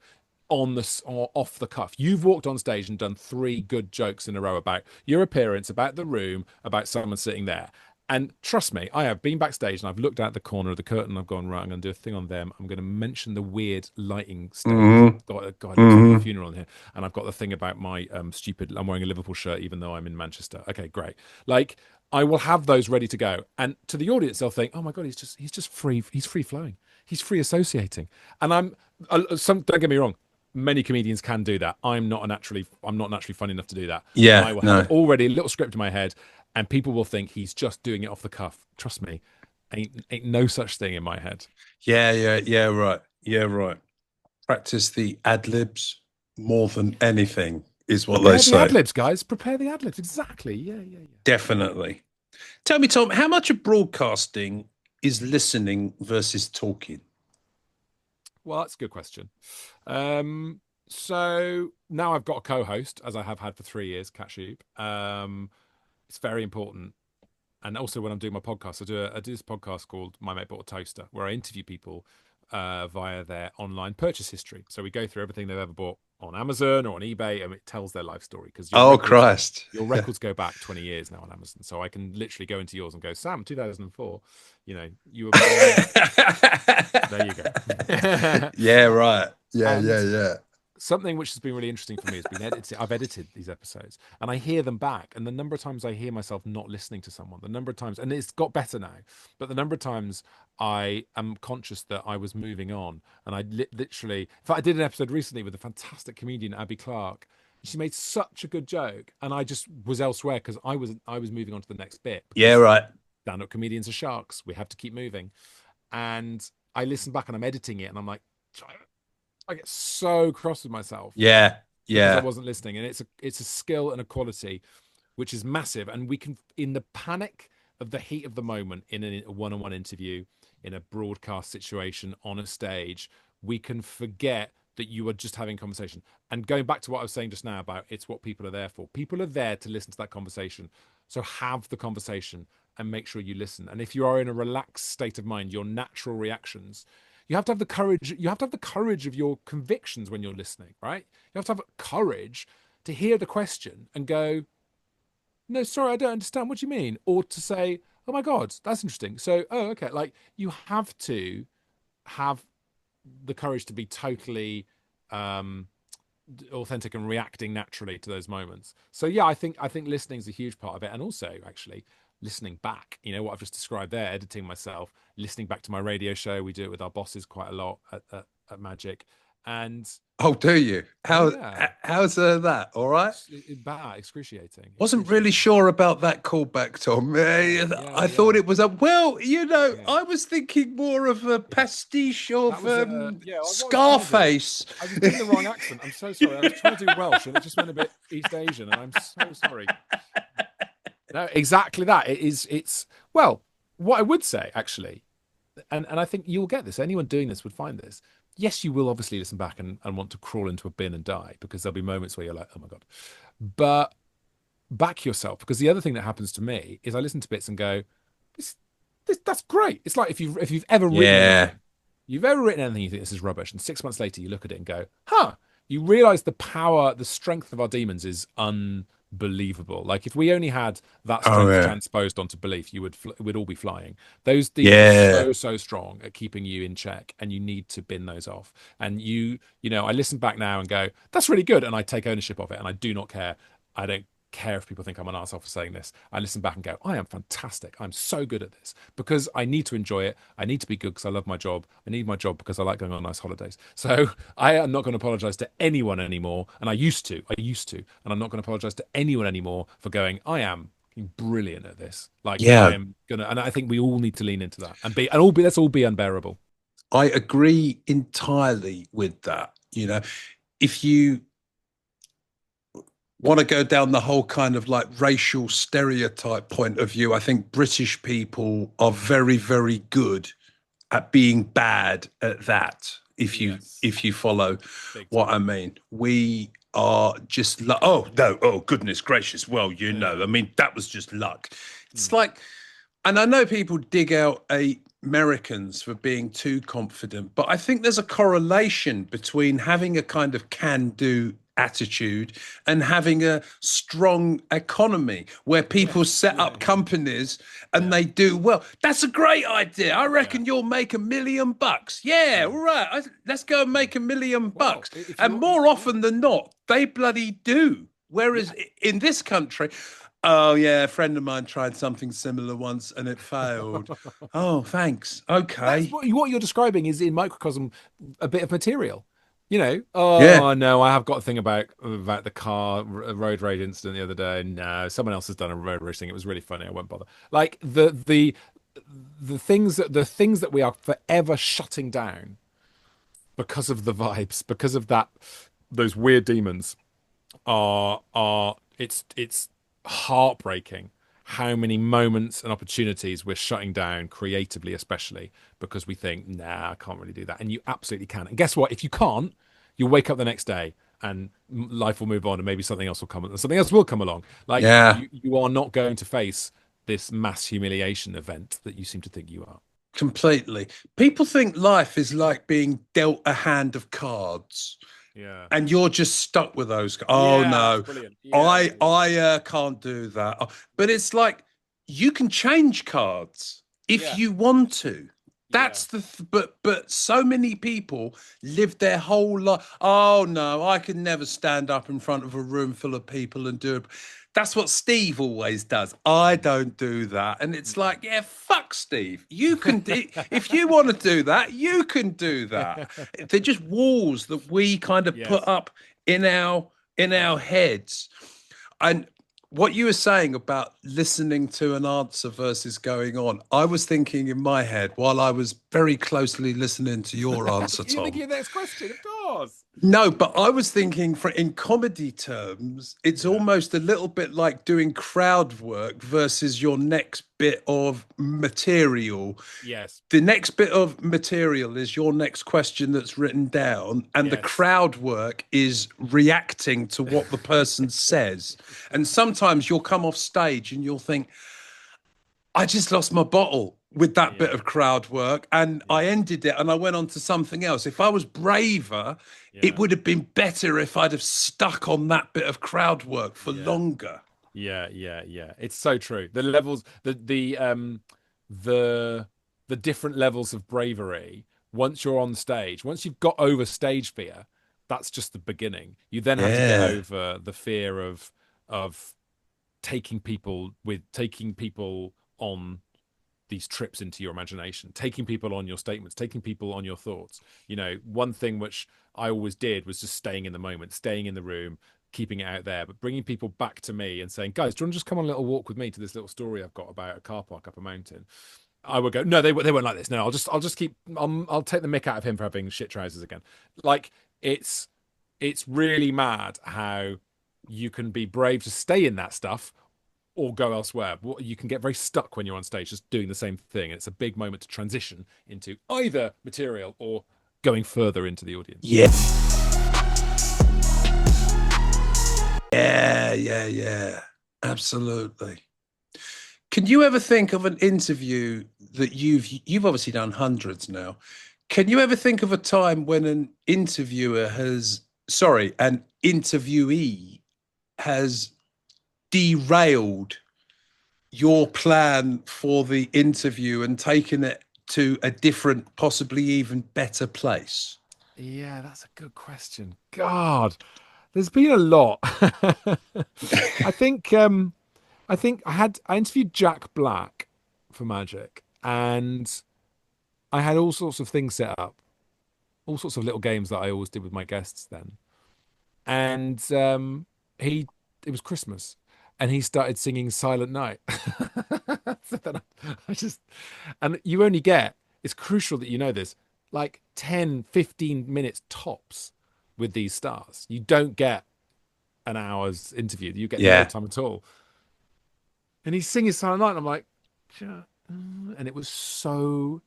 on the or off the cuff. You've walked on stage and done three good jokes in a row about your appearance, about the room, about someone sitting there. And trust me, I have been backstage and I've looked out the corner of the curtain. I've gone, right, I'm going to do a thing on them. I'm going to mention the weird lighting stage. Hmm. God, it looks like a Hmm. funeral in here. And I've got the thing about my stupid, I'm wearing a Liverpool shirt even though I'm in Manchester. Okay, great. Like, I will have those ready to go. And to the audience, they'll think, oh my God, he's just free. He's free flowing. He's free associating. And don't get me wrong, many comedians can do that. I'm not naturally funny enough to do that. And Yeah, I will have no. it already, a little script in my head, and people will think he's just doing it off the cuff. Trust me, ain't no such thing in my head. Yeah, yeah, yeah, right. Yeah, right. Practice the ad libs more than anything, is what they Prepare the ad say. libs, guys. Prepare the ad libs. Exactly. Yeah, yeah, yeah. Definitely. Tell me, Tom, how much of broadcasting is listening versus talking? Well, that's a good question. So now I've got a co-host, as I have had for 3 years, Cat Sheep. It's very important. And also when I'm doing my podcast, I do this podcast called My Mate Bought a Toaster, where I interview people via their online purchase history. So we go through everything they've ever bought on Amazon or on eBay, and it tells their life story because Oh, Christ. your records go back 20 years now on Amazon. So I can literally go into yours and go, Sam, 2004, you were born. There you go. Yeah, right. Yeah, yeah, And yeah. something which has been really interesting for me has been editing. I've edited these episodes and I hear them back. And the number of times I hear myself not listening to someone, the number of times, and it's got better now, but the number of times I am conscious that I was moving on. And literally, in fact, I did an episode recently with a fantastic comedian, Abby Clark. She made such a good joke. And I just was elsewhere because I was moving on to the next bit Yeah, because right. stand-up comedians are sharks. We have to keep moving. And I listen back and I'm editing it and I'm like, I get so cross with myself Yeah, because I yeah. wasn't listening. And it's a skill and a quality which is massive. And we can, in the panic of the heat of the moment, in a one-on-one interview, in a broadcast situation, on a stage, we can forget that you are just having conversation. And going back to what I was saying just now about it's what people are there for. People are there to listen to that conversation. So have the conversation and make sure you listen. And if you are in a relaxed state of mind, your natural reactions, you have to have the courage. You have to have the courage of your convictions when you're listening, right? You have to have courage to hear the question and go, no, sorry, I don't understand. What do you mean? Or to say, oh my God, that's interesting. So, oh, okay. Like you have to have the courage to be totally um, authentic and reacting naturally to those moments. So yeah, I think listening is a huge part of it, and also actually listening back. You know what I've just described there, editing myself, listening back to my radio show. We do it with our bosses quite a lot at Magic, and Oh, do you? oh How yeah, how's that? All right. bad, excruciating, Wasn't really excruciating. sure about that callback, Tom. Oh yeah, I thought yeah, it was a well, yeah, I was thinking more of a yeah. pastiche That of was yeah. What I was trying to do. Scarface. I was doing the wrong accent. I'm so sorry. I was trying to do Welsh, and it just went a bit East Asian, and I'm so sorry. No, exactly that. It is. It's well. What I would say actually, and I think you'll get this. Anyone doing this would find this. Yes, you will obviously listen back and want to crawl into a bin and die because there'll be moments where you're like, oh my God. But back yourself because the other thing that happens to me is I listen to bits and go, that's great. It's like if you've ever written Yeah. anything, you think this is rubbish, and 6 months later you look at it and go, huh, you realize the power, the strength of our demons is unbelievable. Like if we only had that Oh strength yeah. transposed onto belief, we'd all be flying. Those demons are Yeah. so strong at keeping you in check, and you need to bin those off. And I listen back now and go, that's really good, and I take ownership of it, and I do not care. I don't care if people think I'm an arsehole for saying this. I listen back and go, I am fantastic. I'm so good at this because I need to enjoy it. I need to be good because I love my job. I need my job because I like going on nice holidays. So I am not going to apologize to anyone anymore. And I used to, and I'm not going to apologize to anyone anymore for going, I am brilliant at this. Like I Yeah, am gonna, and I think we all need to lean into that and all be, let's all be unbearable. I agree entirely with that. If you want to go down the whole kind of like racial stereotype point of view, I think British people are very, very good at being bad at that. If you Yes, if you follow big what time. I mean, we are just like, oh no, oh goodness gracious. Well, Yeah. I mean, that was just luck. It's Mm. like, and I know people dig out Americans for being too confident, but I think there's a correlation between having a kind of can do attitude and having a strong economy where people Yes. set Yeah. up Yeah. companies and Yeah. they do well. That's a great idea. I Yeah. reckon you'll make $1 million. Yeah, Mm. all right. Let's go and Mm. make $1 million. Well, if And you're, more yeah, often than not, they bloody do. Whereas yeah. in this country, oh yeah, a friend of mine tried something similar once and it failed. Oh, thanks. That's Okay. what you're describing is in microcosm a bit of material. Yeah. Oh no, I have got a thing about the road rage incident the other day. No, someone else has done a road rage thing. It was really funny. I won't bother. Like the things that we are forever shutting down because of the vibes, because of those weird demons are it's heartbreaking how many moments and opportunities we're shutting down creatively, especially because we think, nah, I can't really do that. And you absolutely can. And guess what? If you can't, you'll wake up the next day and life will move on and maybe something else will come and something else will come along. Like Yeah. you are not going to face this mass humiliation event that you seem to think you are. Completely. People think life is like being dealt a hand of cards Yeah. and you're just stuck with those. Oh Yeah, that's no, brilliant. Yeah, I yeah, yeah. I can't do that. But it's like you can change cards if Yeah, you want to. yeah. That's but so many people live their whole life. Oh no, I can never stand up in front of a room full of people and do it. That's what Steve always does. I Mm, don't do that. And it's mm, like, yeah, fuck Steve. You can do, if you want to do that, you can do that. mm. They're just walls that we kind of put Yes, up in our definitely. heads. And what you were saying about listening to an answer versus going on, I was thinking in my head while I was very closely listening to your answer, You think Tom. your next question, of course. No, but I was thinking for in comedy terms, it's Yeah. almost a little bit like doing crowd work versus your next bit of material. Yes. The next bit of material is your next question that's written down, and the Yes. crowd work is reacting to what the person says. And sometimes you'll come off stage and you'll think, I just lost my bottle with that bit Yeah. of crowd work and I Yeah. ended it and I went on to something else. If I was braver, it Yeah. would have been better if I'd have stuck on that bit of crowd work for Yeah. longer. Yeah. Yeah. Yeah. It's so true. The levels, the the different levels of bravery. Once you're on stage, once you've got over stage fear, that's just the beginning. You then have to get Yeah. over the fear of taking people on these trips into your imagination, taking people on your statements, taking people on your thoughts. One thing which I always did was just staying in the moment, staying in the room, keeping it out there, but bringing people back to me and saying, guys, do you want to just come on a little walk with me to this little story I've got about a car park up a mountain? I would go, no, they won't like this. No, I'll just keep, I'll take the mick out of him for having shit trousers again. Like it's really mad how you can be brave to stay in that stuff or go elsewhere. You can get very stuck when you're on stage just doing the same thing. And it's a big moment to transition into either material or going further into the audience. Yeah. Yeah. Yeah. Yeah. Absolutely. Can you ever think of an interview that you've obviously done hundreds now? Can you ever think of a time when an interviewee has derailed your plan for the interview and taken it to a different, possibly even better place? Yeah, that's a good question. God, There's been a lot. I think I interviewed Jack Black for Magic, and I had all sorts of things set up, all sorts of little games that I always did with my guests then. And he it was Christmas, and he started singing Silent Night. So then I just and you only get, it's crucial that you know this, like 10, 15 minutes tops with these stars. You don't get an hour's interview. You get no Yeah, time at all. And he's singing Silent Night, and I'm like, "Ja, and it was so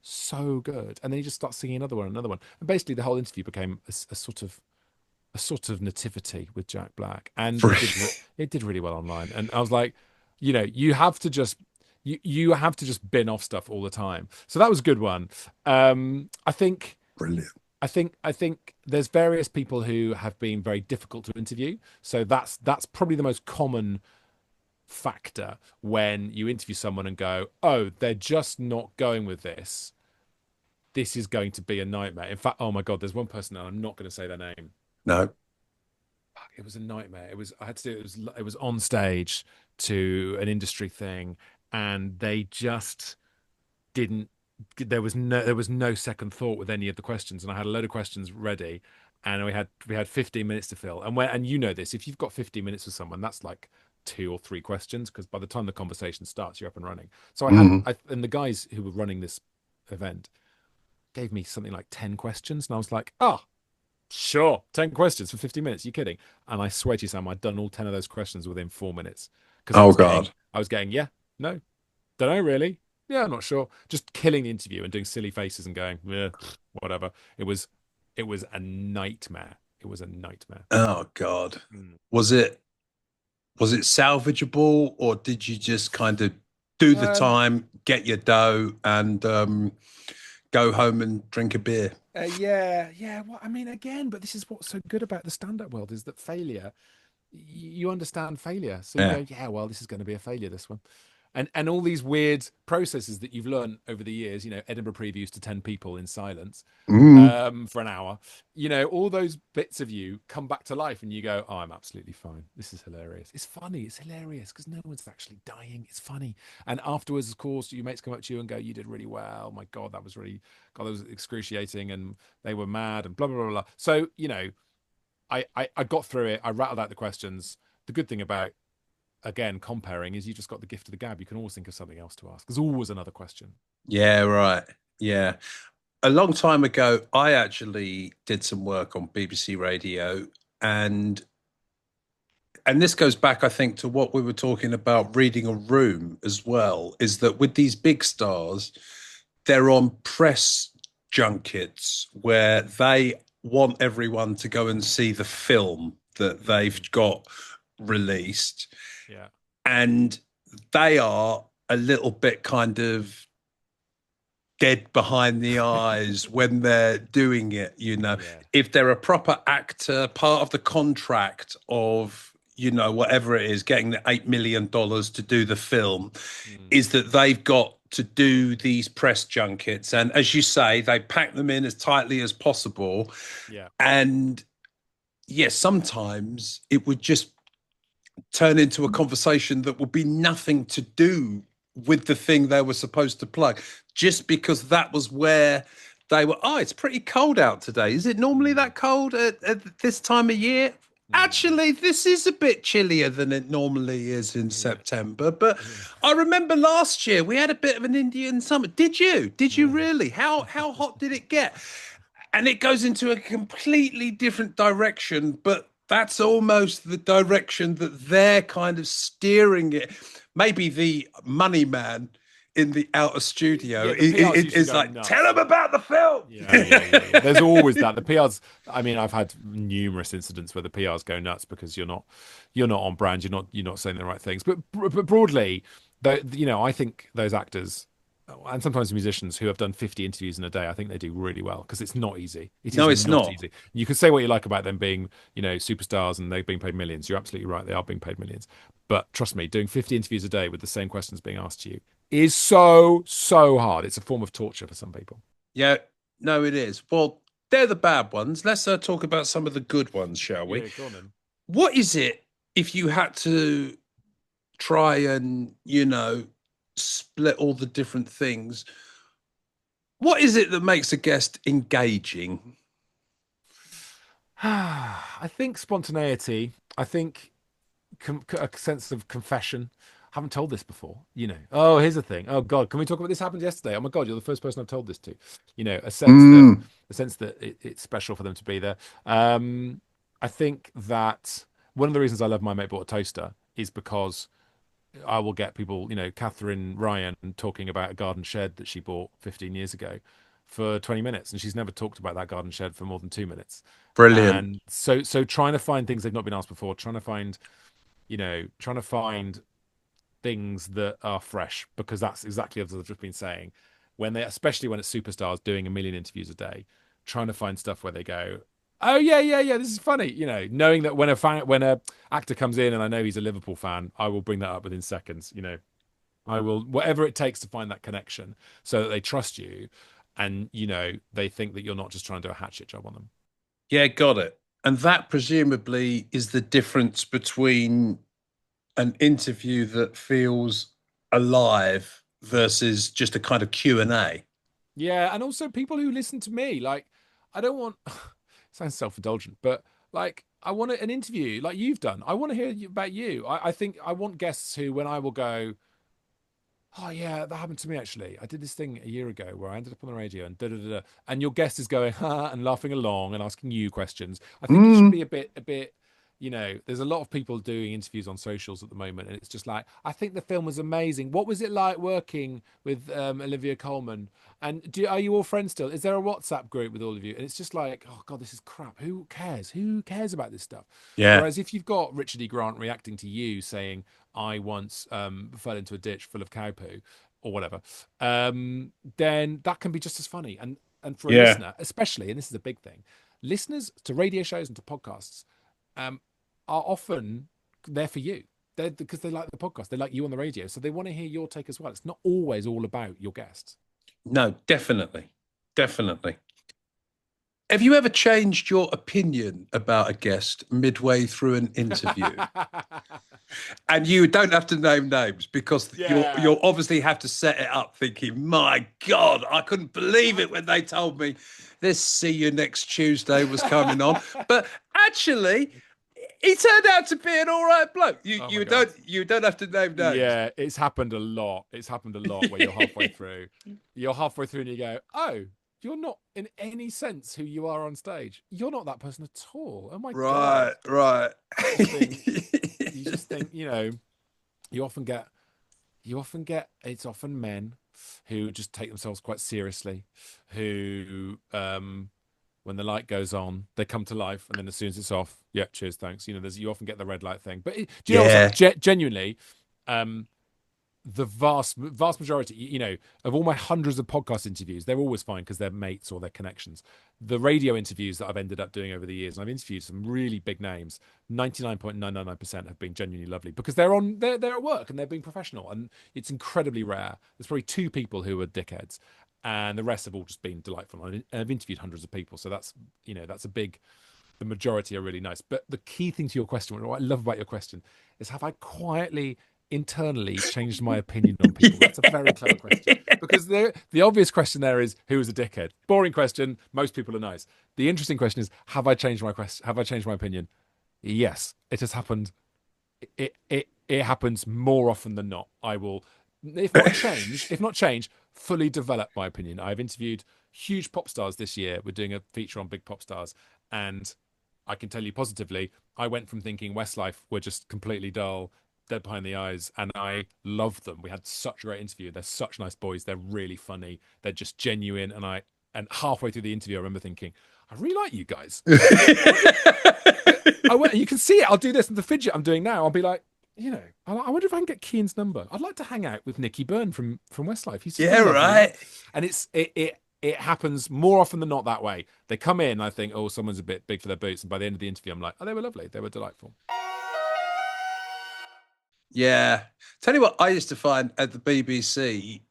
good. And then he just starts singing another one. And basically the whole interview became a sort of nativity with Jack Black, and it did really well online. And I was like, you have to just you have to just bin off stuff all the time. So that was a good one. I think brilliant. I think there's various people who have been very difficult to interview. So that's probably the most common factor when you interview someone and go, oh, they're just not going with this. This is going to be a nightmare. In fact, oh my God, there's one person, and I'm not going to say their name. No. It was a nightmare. I had to do it was on stage to an industry thing, and they just didn't. There was no second thought with any of the questions, and I had a load of questions ready, and we had 15 minutes to fill. And you know this, if you've got 15 minutes with someone, that's like two or three questions, because by the time the conversation starts, you're up and running. So Mhm. and the guys who were running this event gave me something like 10 questions, and I was like, oh, sure, 10 questions for 50 minutes. You kidding? And I swear to you, Sam, I'd done all 10 of those questions within 4 minutes, because I Oh was getting, God. I was getting, yeah, no, don't know really. Yeah, I'm not sure. Just killing the interview and doing silly faces and going, yeah, whatever. It was a nightmare. It was a nightmare. Oh God. Mm. Was it was it salvageable, or did you just kind of do the Um, time, get your dough, and go home and drink a beer? yeah, yeah. Well, I mean, again, but this is what's so good about the stand-up world, is that failure, you understand failure. So you Yeah. go, yeah, well, this is going to be a failure, this one. And all these weird processes that you've learned over the years, Edinburgh previews to 10 people in silence, Mm. for an hour, all those bits of you come back to life, and you go, oh, I'm absolutely fine. This is hilarious. It's funny. It's hilarious because no one's actually dying. It's funny. And afterwards, of course, your mates come up to you and go, you did really well. My God, God, that was excruciating. And they were mad and blah, blah, blah, blah. So, I got through it. I rattled out the questions. The good thing about, again, comparing, is you just got the gift of the gab. You can always think of something else to ask. There's always another question. Yeah, right. Yeah. A long time ago, I actually did some work on BBC Radio, and this goes back, I think, to what we were talking about reading a room as well, is that with these big stars, they're on press junkets where they want everyone to go and see the film that they've Mm, got released. yeah. And they are a little bit kind of dead behind the eyes when they're doing it. Yeah. If they're a proper actor, part of the contract of, whatever it is, getting the $8 million to do the film, Mm, is that they've got to do these press junkets. And as you say, they pack them in as tightly as possible. yeah. And yes, sometimes it would just turn into a conversation that would be nothing to do with the thing they were supposed to plug, just because that was where they were. Oh, it's pretty cold out today. Is it normally Mm, that cold at this time of year? mm, Actually, this is a bit chillier than it normally is in yeah. September. But Yeah. I remember last year we had a bit of an Indian summer. Did you? Did you Yeah. really? How hot did it get? And it goes into a completely different direction, but that's almost the direction that they're kind of steering it. Maybe the money man in the outer studio Yeah, the PRs usually is go like, tell nuts. them about the film. Yeah, yeah, yeah, yeah. There's always that. The PRs. I mean, I've had numerous incidents where the PRs go nuts because you're not on brand. You're not saying the right things. But broadly, I think those actors, and sometimes musicians who have done 50 interviews in a day, I think they do really well, because it's not easy. It No, is it's not not. easy. You can say what you like about them being, superstars, and they've been paid millions. You're absolutely right. They are being paid millions. But trust me, doing 50 interviews a day with the same questions being asked to you is so hard. It's a form of torture for some people. Yeah, no, it is. Well, they're the bad ones. Let's talk about some of the good ones, shall we? Yeah, go on then. What is it if you had to try and, split all the different things? What is it that makes a guest engaging? I think spontaneity. I think a sense of confession. I haven't told this before, Oh, here's the thing. Oh God, can we talk about this happened yesterday? Oh my God, you're the first person I've told this to. A sense that Mm, it's special for them to be there. Um, I think that one of the reasons I love My Mate Bought a Toaster is because I will get people, Catherine Ryan talking about a garden shed that she bought 15 years ago for 20 minutes, and she's never talked about that garden shed for more than 2 minutes. brilliant. And so trying to find things they've not been asked before, trying to find things that are fresh, because that's exactly as I've just been saying. Especially when it's superstars doing a million interviews a day, trying to find stuff where they go, "Oh yeah, yeah, yeah, this is funny." Knowing that when a actor comes in and I know he's a Liverpool fan, I will bring that up within seconds. I will whatever it takes to find that connection so that they trust you, and they think that you're not just trying to do a hatchet job on them. Yeah, got it. And that presumably is the difference between an interview that feels alive versus just a kind of Q&A. Yeah, and also people who listen to me. Like, I don't want sounds self-indulgent, but like I want an interview like you've done. I want to hear about you. I think I want guests who, when I will go, oh yeah, that happened to me actually. I did this thing a year ago where I ended up on the radio and da da da, da. And your guest is going ha and laughing along and asking you questions. I think it should Mm, be a bit. There's a lot of people doing interviews on socials at the moment, and it's just like, I think the film was amazing. What was it like working with Olivia Colman? And are you all friends still? Is there a WhatsApp group with all of you? And it's just like, oh God, this is crap. Who cares? Who cares about this stuff? yeah, Whereas if you've got Richard E. Grant reacting to you saying, I once fell into a ditch full of cow poo or whatever, then that can be just as funny. And for a yeah. listener, especially, and this is a big thing, listeners to radio shows and to podcasts um, are often there for you. Because they like the podcast, they like you on the radio, so they want to hear your take as well. It's not always all about your guests. No, definitely. Definitely. Have you ever changed your opinion about a guest midway through an interview? And you don't have to name names because Yeah. you'll obviously have to set it up thinking, my God, I couldn't believe it when they told me this see you next Tuesday was coming on. But actually, he turned out to be an all right bloke. You Oh my you God. don't you don't have to name names. Yeah, it's happened a lot. It's happened a lot where you're halfway through. You're halfway through and you go, oh, you're not in any sense who you are on stage. You're not that person at all. Oh my God. Right, right. You just think, you often get, it's often men who just take themselves quite seriously, who, when the light goes on, they come to life, and then as soon as it's off, yeah, cheers, thanks. You often get the red light thing. But do you know what's Yeah. genuinely? Um, the vast majority, of all my hundreds of podcast interviews, they're always fine because they're mates or they're connections. The radio interviews that I've ended up doing over the years, and I've interviewed some really big names, 99.999% have been genuinely lovely because they're at work and they're being professional, and it's incredibly rare. There's probably two people who are dickheads, and the rest have all just been delightful. And I've interviewed hundreds of people, so that's a big. The majority are really nice. But the key thing to your question, what I love about your question, is have I quietly internally changed my opinion on people? That's a very clever question, because the obvious question there is, who is a dickhead? Boring question. Most people are nice. The interesting question is, have I changed my question? Have I changed my opinion? Yes, it has happened. It happens more often than not. I will, if not change, fully develop my opinion. I've interviewed huge pop stars this year. We're doing a feature on big pop stars, and I can tell you positively, I went from thinking Westlife were just completely dull, dead behind the eyes, and I loved them. We had such a great interview. They're such nice boys. They're really funny. They're just genuine. And halfway through the interview, I remember thinking, I really like you guys. I wonder. I went. You can see it. I'll do this, and the fidget I'm doing now. I'll be like, I wonder if I can get Keane's number. I'd like to hang out with Nicky Byrne from Westlife. He's just Yeah, a lovely man. right. And it happens more often than not that way. They come in, I think, oh, someone's a bit big for their boots, and by the end of the interview, I'm like, oh, they were lovely. They were delightful. Yeah. Tell you what, I used to find at the BBC,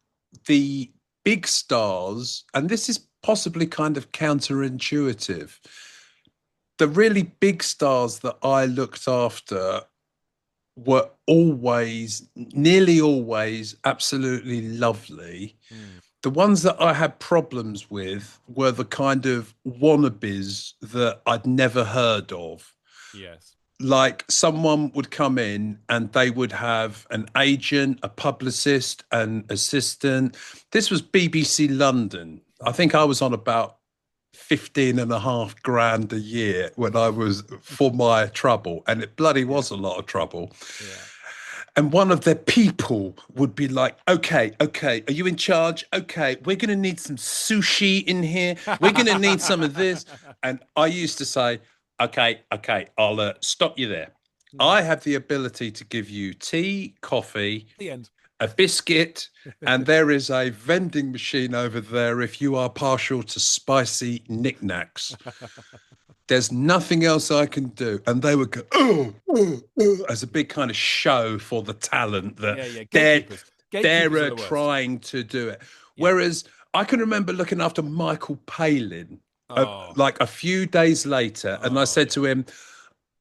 the big stars, and this is possibly kind of counterintuitive, the really big stars that I looked after were always, nearly always, absolutely lovely. Mm, The ones that I had problems with were the kind of wannabes that I'd never heard of. yes. Like someone would come in and they would have an agent, a publicist, an assistant. This was BBC London. I think I was on about 15 and a half grand a year when I was for my trouble. And it bloody Yeah. was a lot of trouble. Yeah. And one of their people would be like, okay, okay, are you in charge? Okay, we're going to need some sushi in here. We're going to need some of this. And I used to say, okay, okay, I'll stop you there. Mm. I have the ability to give you tea, coffee, The end. a biscuit, and there is a vending machine over there if you are partial to spicy knickknacks. There's nothing else I can do. And they would go, as a big kind of show for the talent that Yeah, yeah. they're Gatekeepers. Gatekeepers are they're the worst. trying to do it. Yeah. Whereas I can remember looking after Michael Palin Oh, like a few days later, and I oh, said to yeah. him,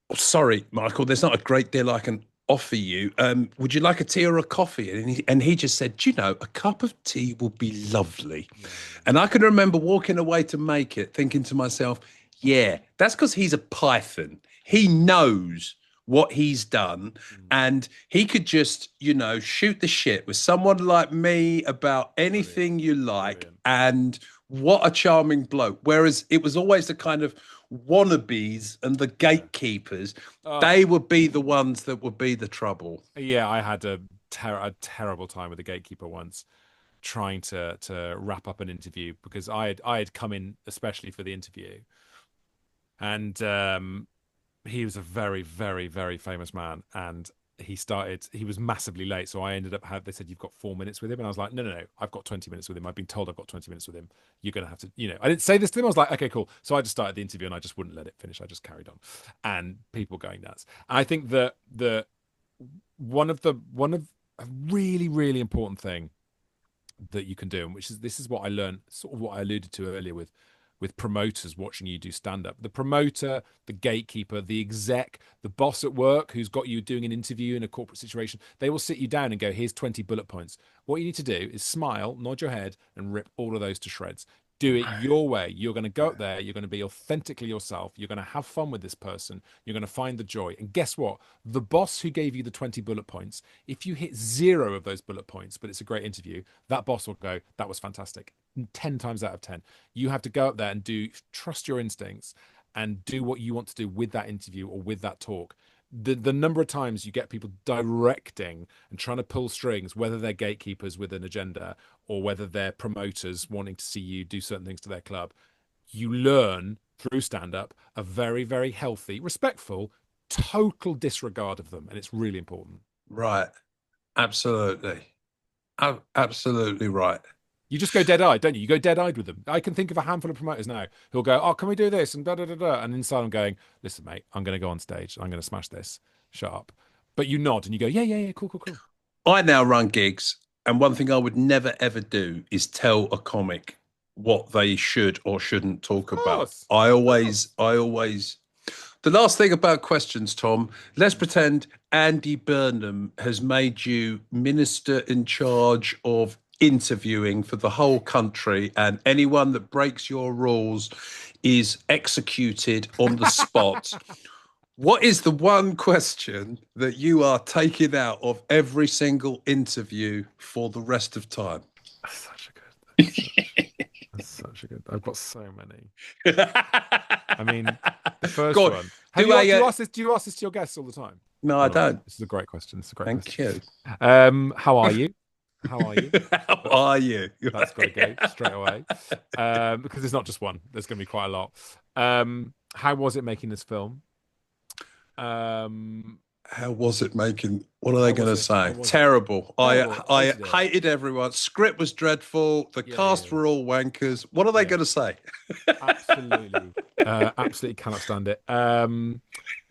"Oh, sorry, Michael, there's not a great deal I can offer you. Would you like a tea or a coffee?" And he just said, "Do you know, a cup of tea will be lovely." Yeah, yeah. And I can remember walking away to make it, thinking to myself, yeah, that's because he's a python. He knows what he's done, Mm, and he could just, shoot the shit with someone like me about brilliant. anything you like. Brilliant. And what a charming bloke. Whereas it was always the kind of wannabes and the Yeah. gatekeepers, Oh, they would be the ones that would be the trouble. yeah. I had a terrible time with a gatekeeper once, trying to wrap up an interview because I had come in especially for the interview, and he was a very, very, very famous man, and he was massively late, so I ended up they said you've got 4 minutes with him, and I was like, no, no, no, I've got 20 minutes with him. I've been told I've got 20 minutes with him. You're gonna have to, I didn't say this to him. I was like, okay, cool. So I just started the interview and I just wouldn't let it finish. I just carried on, and people going nuts. And I think that the one of a really, really important thing that you can do, and which is this is what I learned, sort of what I alluded to earlier with promoters watching you do stand up. The promoter, the gatekeeper, the exec, the boss at work who's got you doing an interview in a corporate situation, they will sit you down and go, here's 20 bullet points. What you need to do is smile, nod your head, and rip all of those to shreds. Do it your way. You're going to go up there. You're going to be authentically yourself. You're going to have fun with this person. You're going to find the joy. And guess what? The boss who gave you the 20 bullet points, if you hit zero of those bullet points, but it's a great interview, that boss will go, that was fantastic. 10 times out of 10. You have to go up there and trust your instincts and do what you want to do with that interview or with that talk. The number of times you get people directing and trying to pull strings, whether they're gatekeepers with an agenda or whether they're promoters wanting to see you do certain things to their club, you learn through stand up a very, very healthy, respectful, total disregard of them. And it's really important. Right. Absolutely. Absolutely right. You just go dead eyed, don't you? You go dead eyed with them. I can think of a handful of promoters now who'll go, "Oh, can we do this?" and da da da da. And inside, I'm going, "Listen, mate, I'm going to go on stage. I'm going to smash this. Shut up." But you nod and you go, "Yeah, yeah, yeah, cool, cool, cool." I now run gigs, and one thing I would never ever do is tell a comic what they should or shouldn't Of talk about. course, of course. The last thing about questions, Tom, let's pretend Andy Burnham has made you minister in charge of interviewing for the whole country, and anyone that breaks your rules is executed on the spot. What is the one question that you are taking out of every single interview for the rest of time? That's such a good. That's such a good. I've got so many. I mean, the first God, one. do I? Do you ask this? Do you ask this to your guests all the time? No, Or I not? don't. This is a great question. This is a great Thank question. you. How are you? How are you? How That's are you? that's got to go straight away. Because it's not just one. There's going to be quite a lot. How was it making this film? Um, How was it making? What are they how going was to it? How say? was it? Terrible. I Terrible. I Hated it. hated everyone. Script was dreadful. The Yeah, yeah, cast yeah. were all wankers. What are they Yeah. going to say? Absolutely. Absolutely cannot stand it.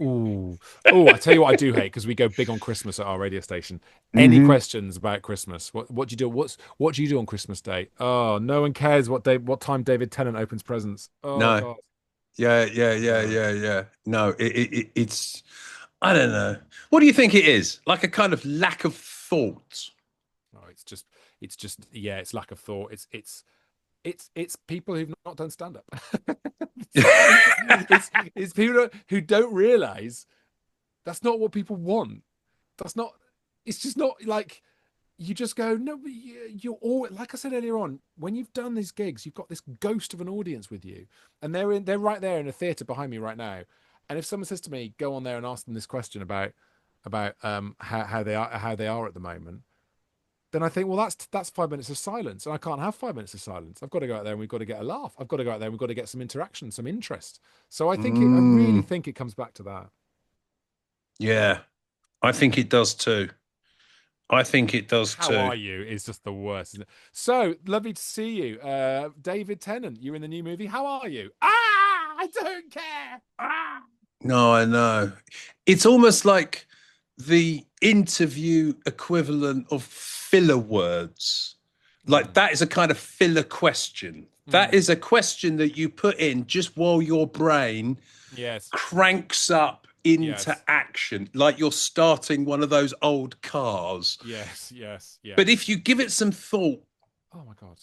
Ooh. Oh, I tell you what I do hate because we go big on Christmas at our radio station. Any Hmm. questions about Christmas? What do you do? What do you do on Christmas Day? Oh, no one cares what time David Tennant opens presents. Oh No, God. Yeah, yeah, yeah, Uh, yeah, yeah. No, it's, I don't know. What do you think it is? Like a kind of lack of thought. oh, it's just yeah, it's lack of thought. It's people who've not done stand up. It's people who don't realize that's not what people want. That's not. It's just not like you just go no. But you're all like I said earlier on. When you've done these gigs, you've got this ghost of an audience with you, and they're right there in a theatre behind me right now. And if someone says to me, "Go on there and ask them this question about how they are at the moment," then I think, well, that's 5 minutes of silence, and I can't have 5 minutes of silence. I've got to go out there and we've got to get a laugh. I've got to go out there and we've got to get some interaction, some interest. So I really Mm, think it comes back to that. yeah, I think it does too. I think it does How too. are you? Is just the worst, isn't it? So lovely to see you, David Tennant. You're in the new movie. How are you? Ah, I don't care. Ah. No, I know. It's almost like the interview equivalent of filler words. Like Mm, that is a kind of filler question. That mm. is a question that you put in just while your brain Yes, cranks up into yes, action, like you're starting one of those old cars. yes, yes, But if yes. you give it some thought, Oh my god.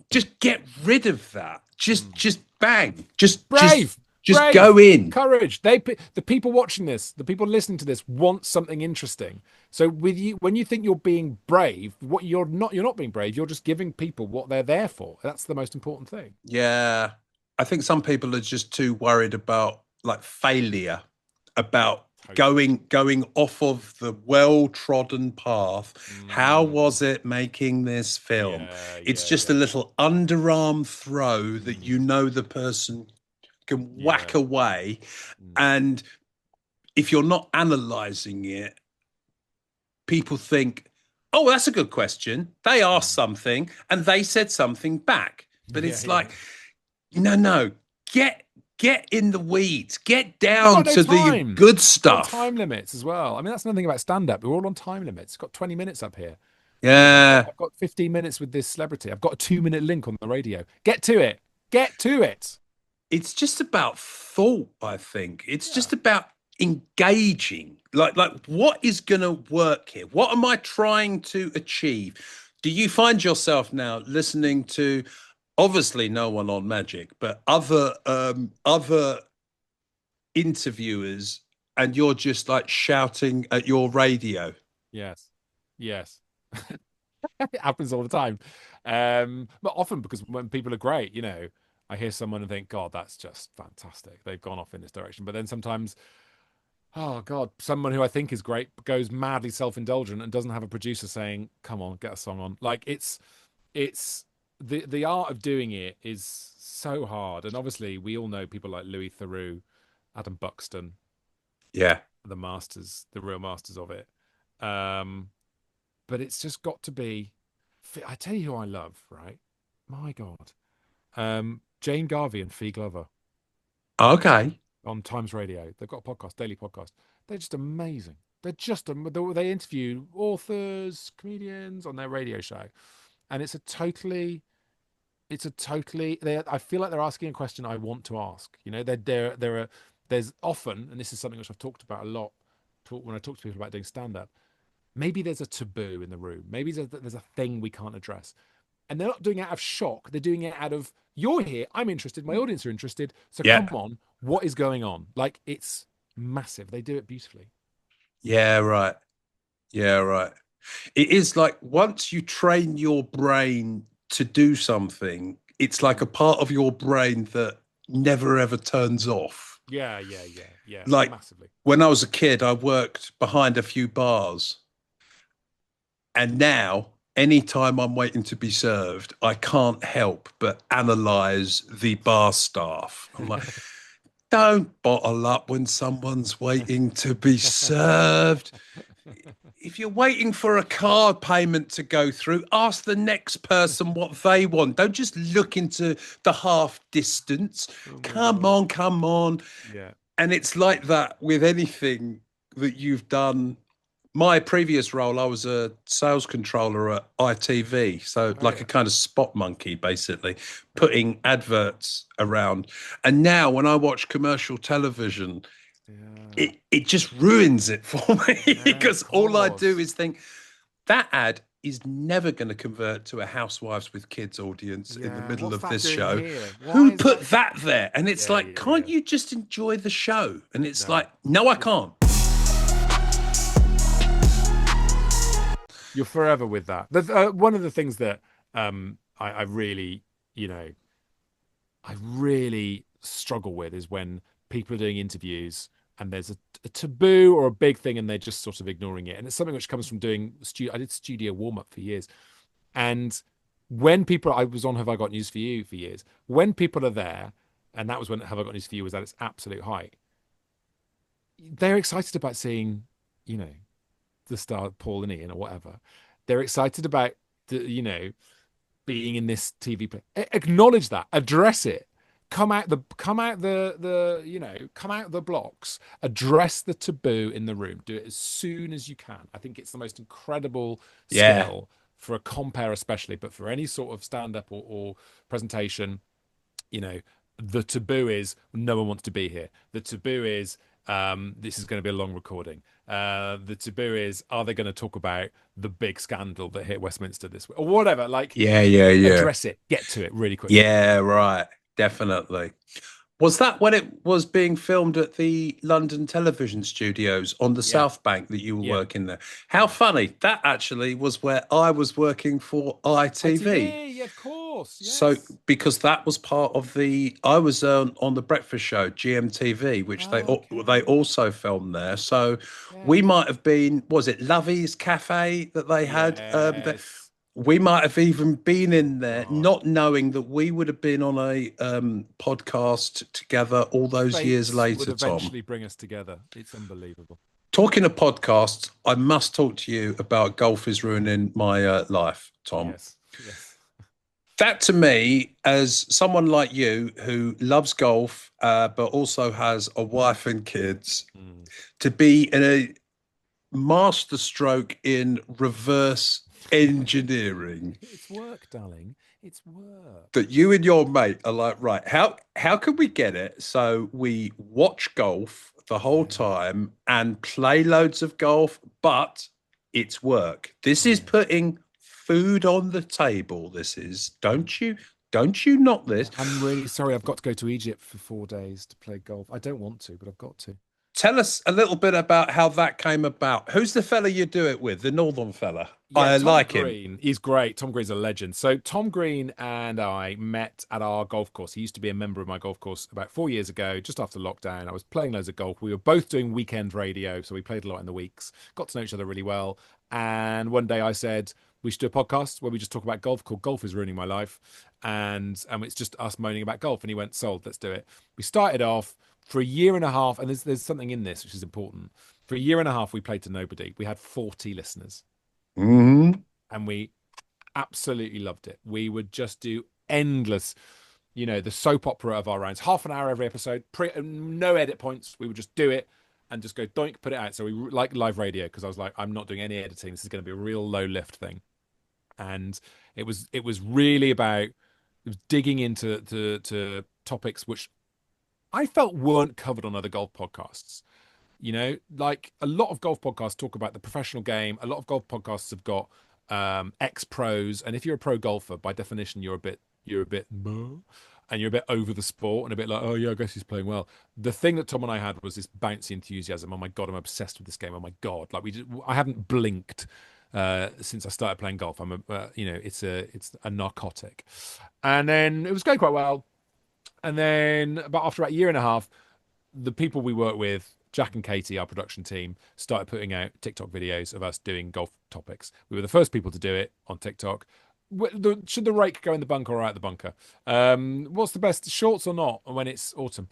just get rid of that. Just Mm. just bang. Just go Brave, in. courage. The people watching this, the people listening to this, want something interesting. So with you, when you think you're being brave, what you're not being brave. You're just giving people what they're there for. That's the most important thing. Yeah. I think some people are just too worried about like failure, about Totally. going off of the well-trodden path. How Mm, was it making this film? yeah, It's yeah, just a yeah. little underarm throw that Mm, you know the person can whack yeah. away. Mm, And if you're not analyzing it, people think, oh, that's a good question. They asked mm. something and they said something back. But Yeah, it's yeah. like, no, get get in the weeds, get We've down got no to the time. good We're on stuff. time limits as well. I mean, that's another thing about stand up. We're all on time limits. It's got 20 minutes up here. You know, Yeah, I've got 15 minutes with this celebrity. I've got a 2 minute link on the radio. Get to it. Get to it. it's just about thought, I think. It's Yeah. just about engaging. Like what is going to work here? What am I trying to achieve? Do you find yourself now listening to, obviously no one on Magic, but other interviewers, and you're just like shouting at your radio? Yes. Yes. It happens all the time. But often because when people are great, I hear someone and think, God, that's just fantastic. They've gone off in this direction. But then sometimes, oh God, someone who I think is great goes madly self-indulgent and doesn't have a producer saying, come on, get a song on. Like it's the art of doing it is so hard. And obviously we all know people like Louis Theroux, Adam Buxton, Yeah. the masters, the real masters of it. Um, but it's just got to be. I tell you who I love, right? My God, Jane Garvey and Fee Glover Okay. on Times Radio. They've got a podcast, daily podcast. They're just amazing. They're just they interview authors, comedians on their radio show, and it's a totally. I feel like they're asking a question I want to ask. There's often, and this is something which I've talked about a lot. When I talk to people about doing stand up, maybe there's a taboo in the room. Maybe there's a thing we can't address. And they're not doing it out of shock. They're doing it out of, you're here, I'm interested, my audience are interested. So come Yeah. on, what is going on? Like, it's massive. They do it beautifully. Yeah, right. Yeah, right. It is like once you train your brain to do something, it's like a Mm. part of your brain that never ever turns off. Yeah, yeah, yeah, yeah, Like massively. when I was a kid, I worked behind a few bars, and now anytime I'm waiting to be served, I can't help but analyze the bar staff. I'm like, don't bottle up when someone's waiting to be served. If you're waiting for a card payment to go through, ask the next person what they want. Don't just look into the half distance. Oh my Come God. on, come on. Yeah. And it's like that with anything that you've done my previous role, I was a sales controller at ITV, so Oh like a yeah, kind of spot monkey, basically, yeah, putting adverts around. And now, when I watch commercial television, yeah, it just ruins it for me yeah. Of because all I do course. is think that ad is never going to convert to a housewives with kids audience in the Yeah. middle What's of that this doing show. here? Why Who is that? put that there? And it's Yeah, like, yeah, can't yeah. you just enjoy the show? And it's No, like, no, I you're, can't. you're forever with that. One of the things that I really, you know, I really struggle with is when people are doing interviews and there's a taboo or a big thing and they're just sort of ignoring it. And it's something which comes from doing I did studio warm up for years. And when people, I was on Have I Got News for You for years. When people are there, and that was when Have I Got News for You was at its absolute height, they're excited about seeing, you know, the star Paul and Ian or whatever. They're excited about being in this TV play. Acknowledge that, address it. Come out the blocks, address the taboo in the room. Do it as soon as you can. I think it's the most incredible Yeah. skill for a compare, especially, but for any sort of stand-up or presentation, you know, the taboo is no one wants to be here. The taboo is this is going to be a long recording. The taboo is, are they going to talk about the big scandal that hit Westminster this week or whatever? Like, Yeah, yeah, yeah. address it, get to it really quickly. Yeah, right. Definitely. Was that when it was being filmed at the London television studios on the Yeah, South Bank that you were yeah, working there? How yeah. funny. That actually was where I was working for ITV. ITV, yeah, of course, So, yes. because that was part of I was on the breakfast show GMTV, which they Okay, also filmed there. So, we yes, might have been, was it Lovey's Cafe that they had? yes. We might have even been Oh in there, God, not knowing that we would have been on a podcast together all those years fate would later, Tom. eventually bring us together. It's unbelievable. Talking of podcasts, I must talk to you about Golf is Ruining My Life, Tom. Yes, yes. That to me, as someone like you who loves golf, but also has a wife and kids, Mm. to be in a masterstroke in reverse engineering, It's work, darling. It's work. that you and your mate are like, right, how can we get it so we watch golf the whole Yeah, time and play loads of golf, but it's work. This is yeah. putting food on the table. This is, don't you not this? I'm really sorry. I've got to go to Egypt for 4 days to play golf. I don't want to, but I've got to. Tell us a little bit about how that came about. Who's the fella you do it with? The northern fella. Yeah, I Tom like him. Green. He's great. Tom Green's a legend. So Tom Green and I met at our golf course. He used to be a member of my golf course about 4 years ago, just after lockdown. I was playing loads of golf. We were both doing weekend radio, so we played a lot in the weeks. Got to know each other really well. And one day I said we should do a podcast where we just talk about golf called "Golf Is Ruining My Life," and it's just us moaning about golf. And he went, "Sold. Let's do it." We started off for a year and a half, and there's something in this which is important. For a year and a half, we played to nobody. We had 40 listeners Hmm. and we absolutely loved it. We would just do endless, the soap opera of our rounds, half an hour every episode, no edit points. We would just do it and just go doink, put it out. So we like live radio because I was like, I'm not doing any editing. This is going to be a real low lift thing. And it was really about digging into to topics which I felt weren't covered on other golf podcasts. Like a lot of golf podcasts talk about the professional game. A lot of golf podcasts have got ex pros, and if you're a pro golfer, by definition, you're a bit and you're a bit over the sport and a bit like, oh yeah, I guess he's playing well. The thing that Tom and I had was this bouncy enthusiasm. Oh my god, I'm obsessed with this game. Oh my god, like I haven't blinked since I started playing golf. It's a narcotic, and then it was going quite well. And then, but after about a year and a half, the people we work with, Jack and Katie, our production team, started putting out TikTok videos of us doing golf topics. We were the first people to do it on TikTok. Should the rake go in the bunker or out the bunker? What's the best, shorts or not, when it's autumn?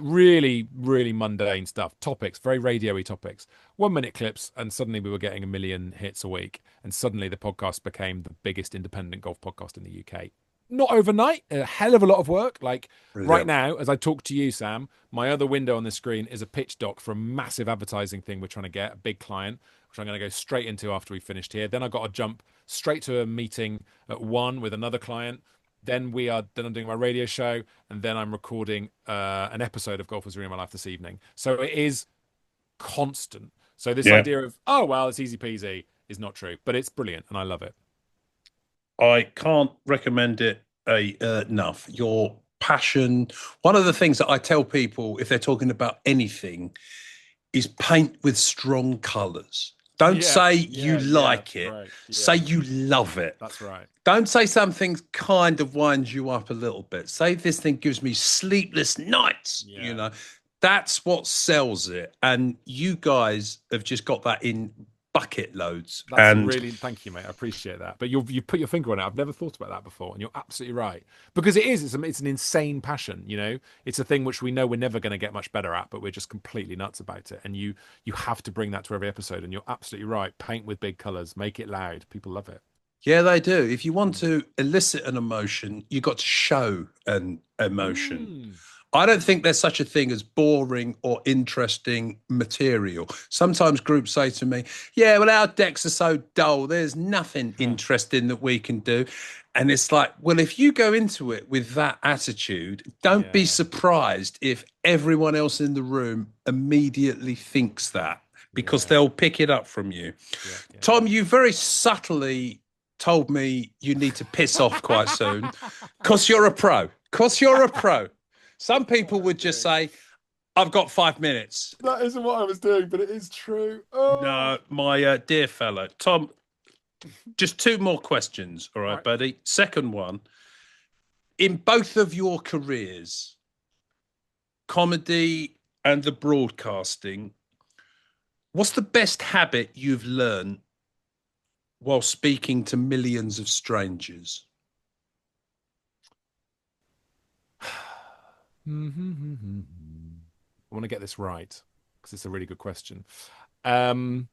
Really, really mundane stuff. Topics, very radio-y topics. 1 minute clips, and suddenly we were getting a million hits a week. And suddenly the podcast became the biggest independent golf podcast in the UK. Not overnight, a hell of a lot of work. Like right Brilliant. now, as I talk to you, Sam, my other window on the screen is a pitch doc for a massive advertising thing we're trying to get, a big client. which I'm going to go straight into after we finished here. Then I got to jump straight to a meeting at 1 with another client. Then I'm doing my radio show, and then I'm recording an episode of Golf Was Ruining My Life this evening. So it is constant. So this Yeah. idea of, oh well, it's easy peasy is not true, but it's brilliant and I love it. I can't recommend it enough. Your passion. One of the things that I tell people if they're talking about anything is paint with strong colours. Don't Yeah, say you yeah, like it, right. say Yeah, you love it. that's right. Don't say something kind of winds you up a little bit. Say this thing gives me sleepless nights, you Yeah. know. That's what sells it. And you guys have just got that in bucket loads. That's And really, thank you, mate. I appreciate that. But you put your finger on it. I've never thought about that before, and you're absolutely right because it's an insane passion. You know, it's a thing which we know we're never going to get much better at, but we're just completely nuts about it. And you have to bring that to every episode. And you're absolutely right. Paint with big colors, make it loud. People love it. yeah, they do. If you want to elicit an emotion, you got to show an emotion. Mm. I don't think there's such a thing as boring or interesting material. Sometimes groups say to me, yeah, well, our decks are so dull. There's nothing Huh. interesting that we can do. And it's like, well, if you go into it with that attitude, don't be Yeah, surprised if everyone else in the room immediately thinks that because yeah, they'll pick it up from you. yeah, yeah, Tom, you very subtly told me you need to piss off quite soon because you're a pro. Because you're a pro. Some people would just say, I've got 5 minutes. that isn't what I was doing, but it is true. Oh. No, my dear fellow. Tom, just 2 more questions. All right, Right. buddy. Second one. In both of your careers, comedy and the broadcasting, what's the best habit you've learned while speaking to millions of strangers? I want to get this right because it's a really good question. Um,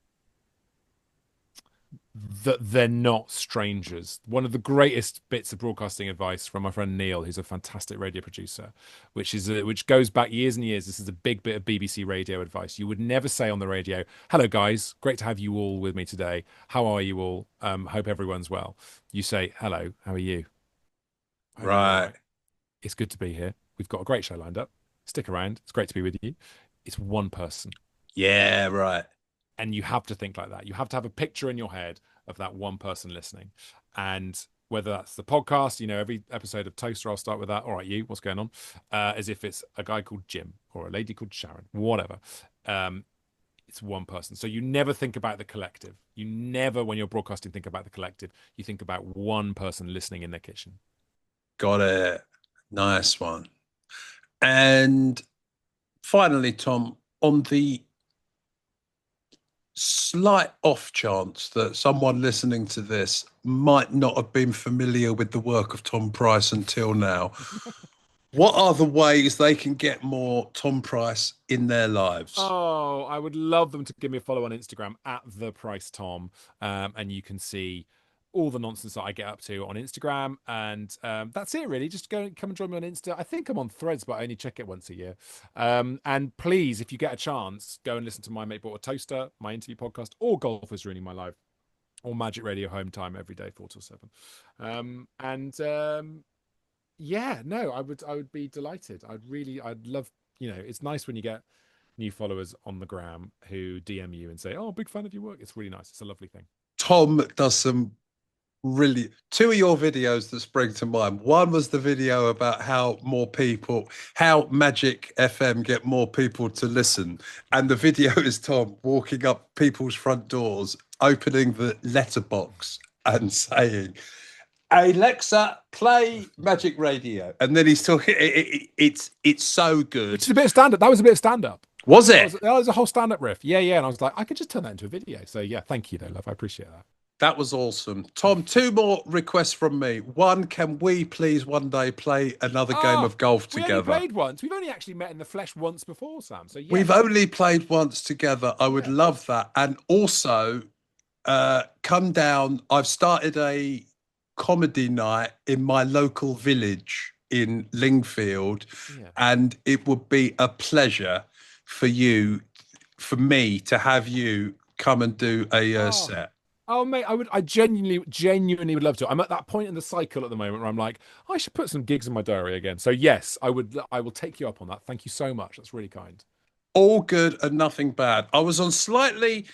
that they're not strangers. One of the greatest bits of broadcasting advice from my friend Neil, who's a fantastic radio producer, which goes back years and years. This is a big bit of BBC radio advice. You would never say on the radio, "Hello, guys, great to have you all with me today. How are you all? Hope everyone's well." You say, "Hello, how are you? Hope you're all Right. right. It's good to be here. We've got a great show lined up. Stick around. It's great to be with you." It's one person. Yeah, right. And you have to think like that. You have to have a picture in your head of that one person listening. And whether that's the podcast, every episode of Toaster, I'll start with that. All right, you, what's going on? As if it's a guy called Jim or a lady called Sharon, whatever. It's one person. So you never think about the collective. You never, when you're broadcasting, think about the collective. You think about one person listening in their kitchen. Got it. Nice one. And finally, Tom, on the slight off chance that someone listening to this might not have been familiar with the work of Tom Price until now, what are the ways they can get more Tom Price in their lives? Oh, I would love them to give me a follow on Instagram at the Price Tom, and you can see all the nonsense that I get up to on Instagram. And that's it, really. Just come and join me on Insta. I think I'm on Threads, but I only check it once a year. And please, if you get a chance, go and listen to My Mate Bought a Toaster, my interview podcast, or Golf is Ruining My Life, or Magic Radio Home Time every day, 4 till 7. Yeah, no, I would be delighted. I'd love, it's nice when you get new followers on the gram who DM you and say, "Oh, big fan of your work." It's really nice. It's a lovely thing. Tom does some really 2 of your videos that spring to mind. One was the video about how Magic FM get more people to listen, and the video is Tom walking up people's front doors, opening the letterbox and saying, "Alexa, play Magic Radio," and then he's talking. It's so good. Which is a bit of stand up. That was a bit of stand up. Was it? That was a whole stand up riff. Yeah, yeah. And I was like, I could just turn that into a video. So yeah, thank you though, love. I appreciate that. That was awesome. Tom, 2 more requests from me. One, can we please one day play another game of golf We together? only played once. We've only actually met in the flesh once before, Sam. So yeah. We've only played once together. I would love that. And also, come down. I've started a comedy night in my local village in Lingfield, and it would be a pleasure for me to have you come and do a Oh, set? oh, mate, I genuinely would love to. I'm at that point in the cycle at the moment where I'm like, I should put some gigs in my diary again. So yes, I will take you up on that. Thank you so much. That's really kind. All good and nothing bad. I was on slightly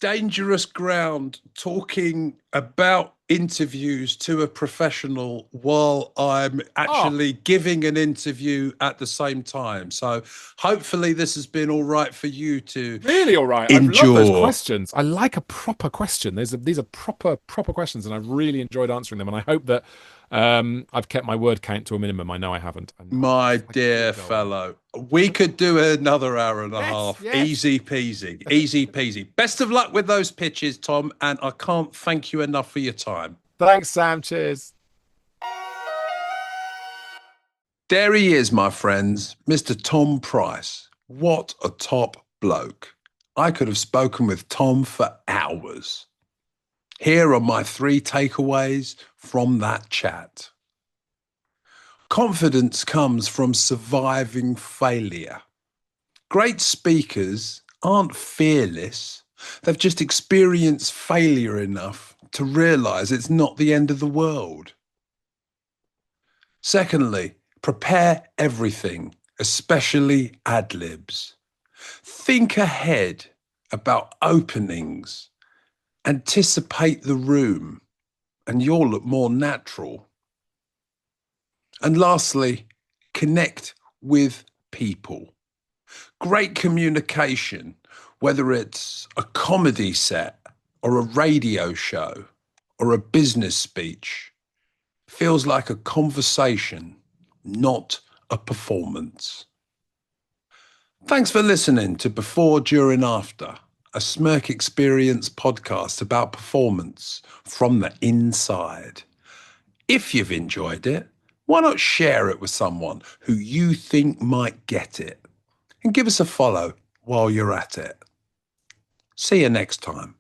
dangerous ground talking about interviews to a professional while I'm Oh, actually giving an interview at the same time. So hopefully this has been all right for you to really? All right. I love those endure. questions. I like a proper question. These are proper questions, and I've really enjoyed answering them. And I hope that I've kept my word count to a minimum. I know I haven't, and My I can dear keep going. fellow, we could do another hour and a Yes, half. yes. Easy peasy, easy peasy. Best of luck with those pitches, Tom, and I can't thank you enough for your time. Thanks, Sam. Cheers. There he is, my friends, Mr. Tom Price. What a top bloke. I could have spoken with Tom for hours. Here are my three takeaways from that chat. Confidence comes from surviving failure. Great speakers aren't fearless. They've just experienced failure enough to realize it's not the end of the world. Secondly, prepare everything, especially ad libs. Think ahead about openings, anticipate the room, and you'll look more natural. And lastly, connect with people. Great communication, whether it's a comedy set or a radio show or a business speech, feels like a conversation, not a performance. Thanks for listening to Before, During, After, a Smirk Experience podcast about performance from the inside. If you've enjoyed it, why not share it with someone who you think might get it? And give us a follow while you're at it. See you next time.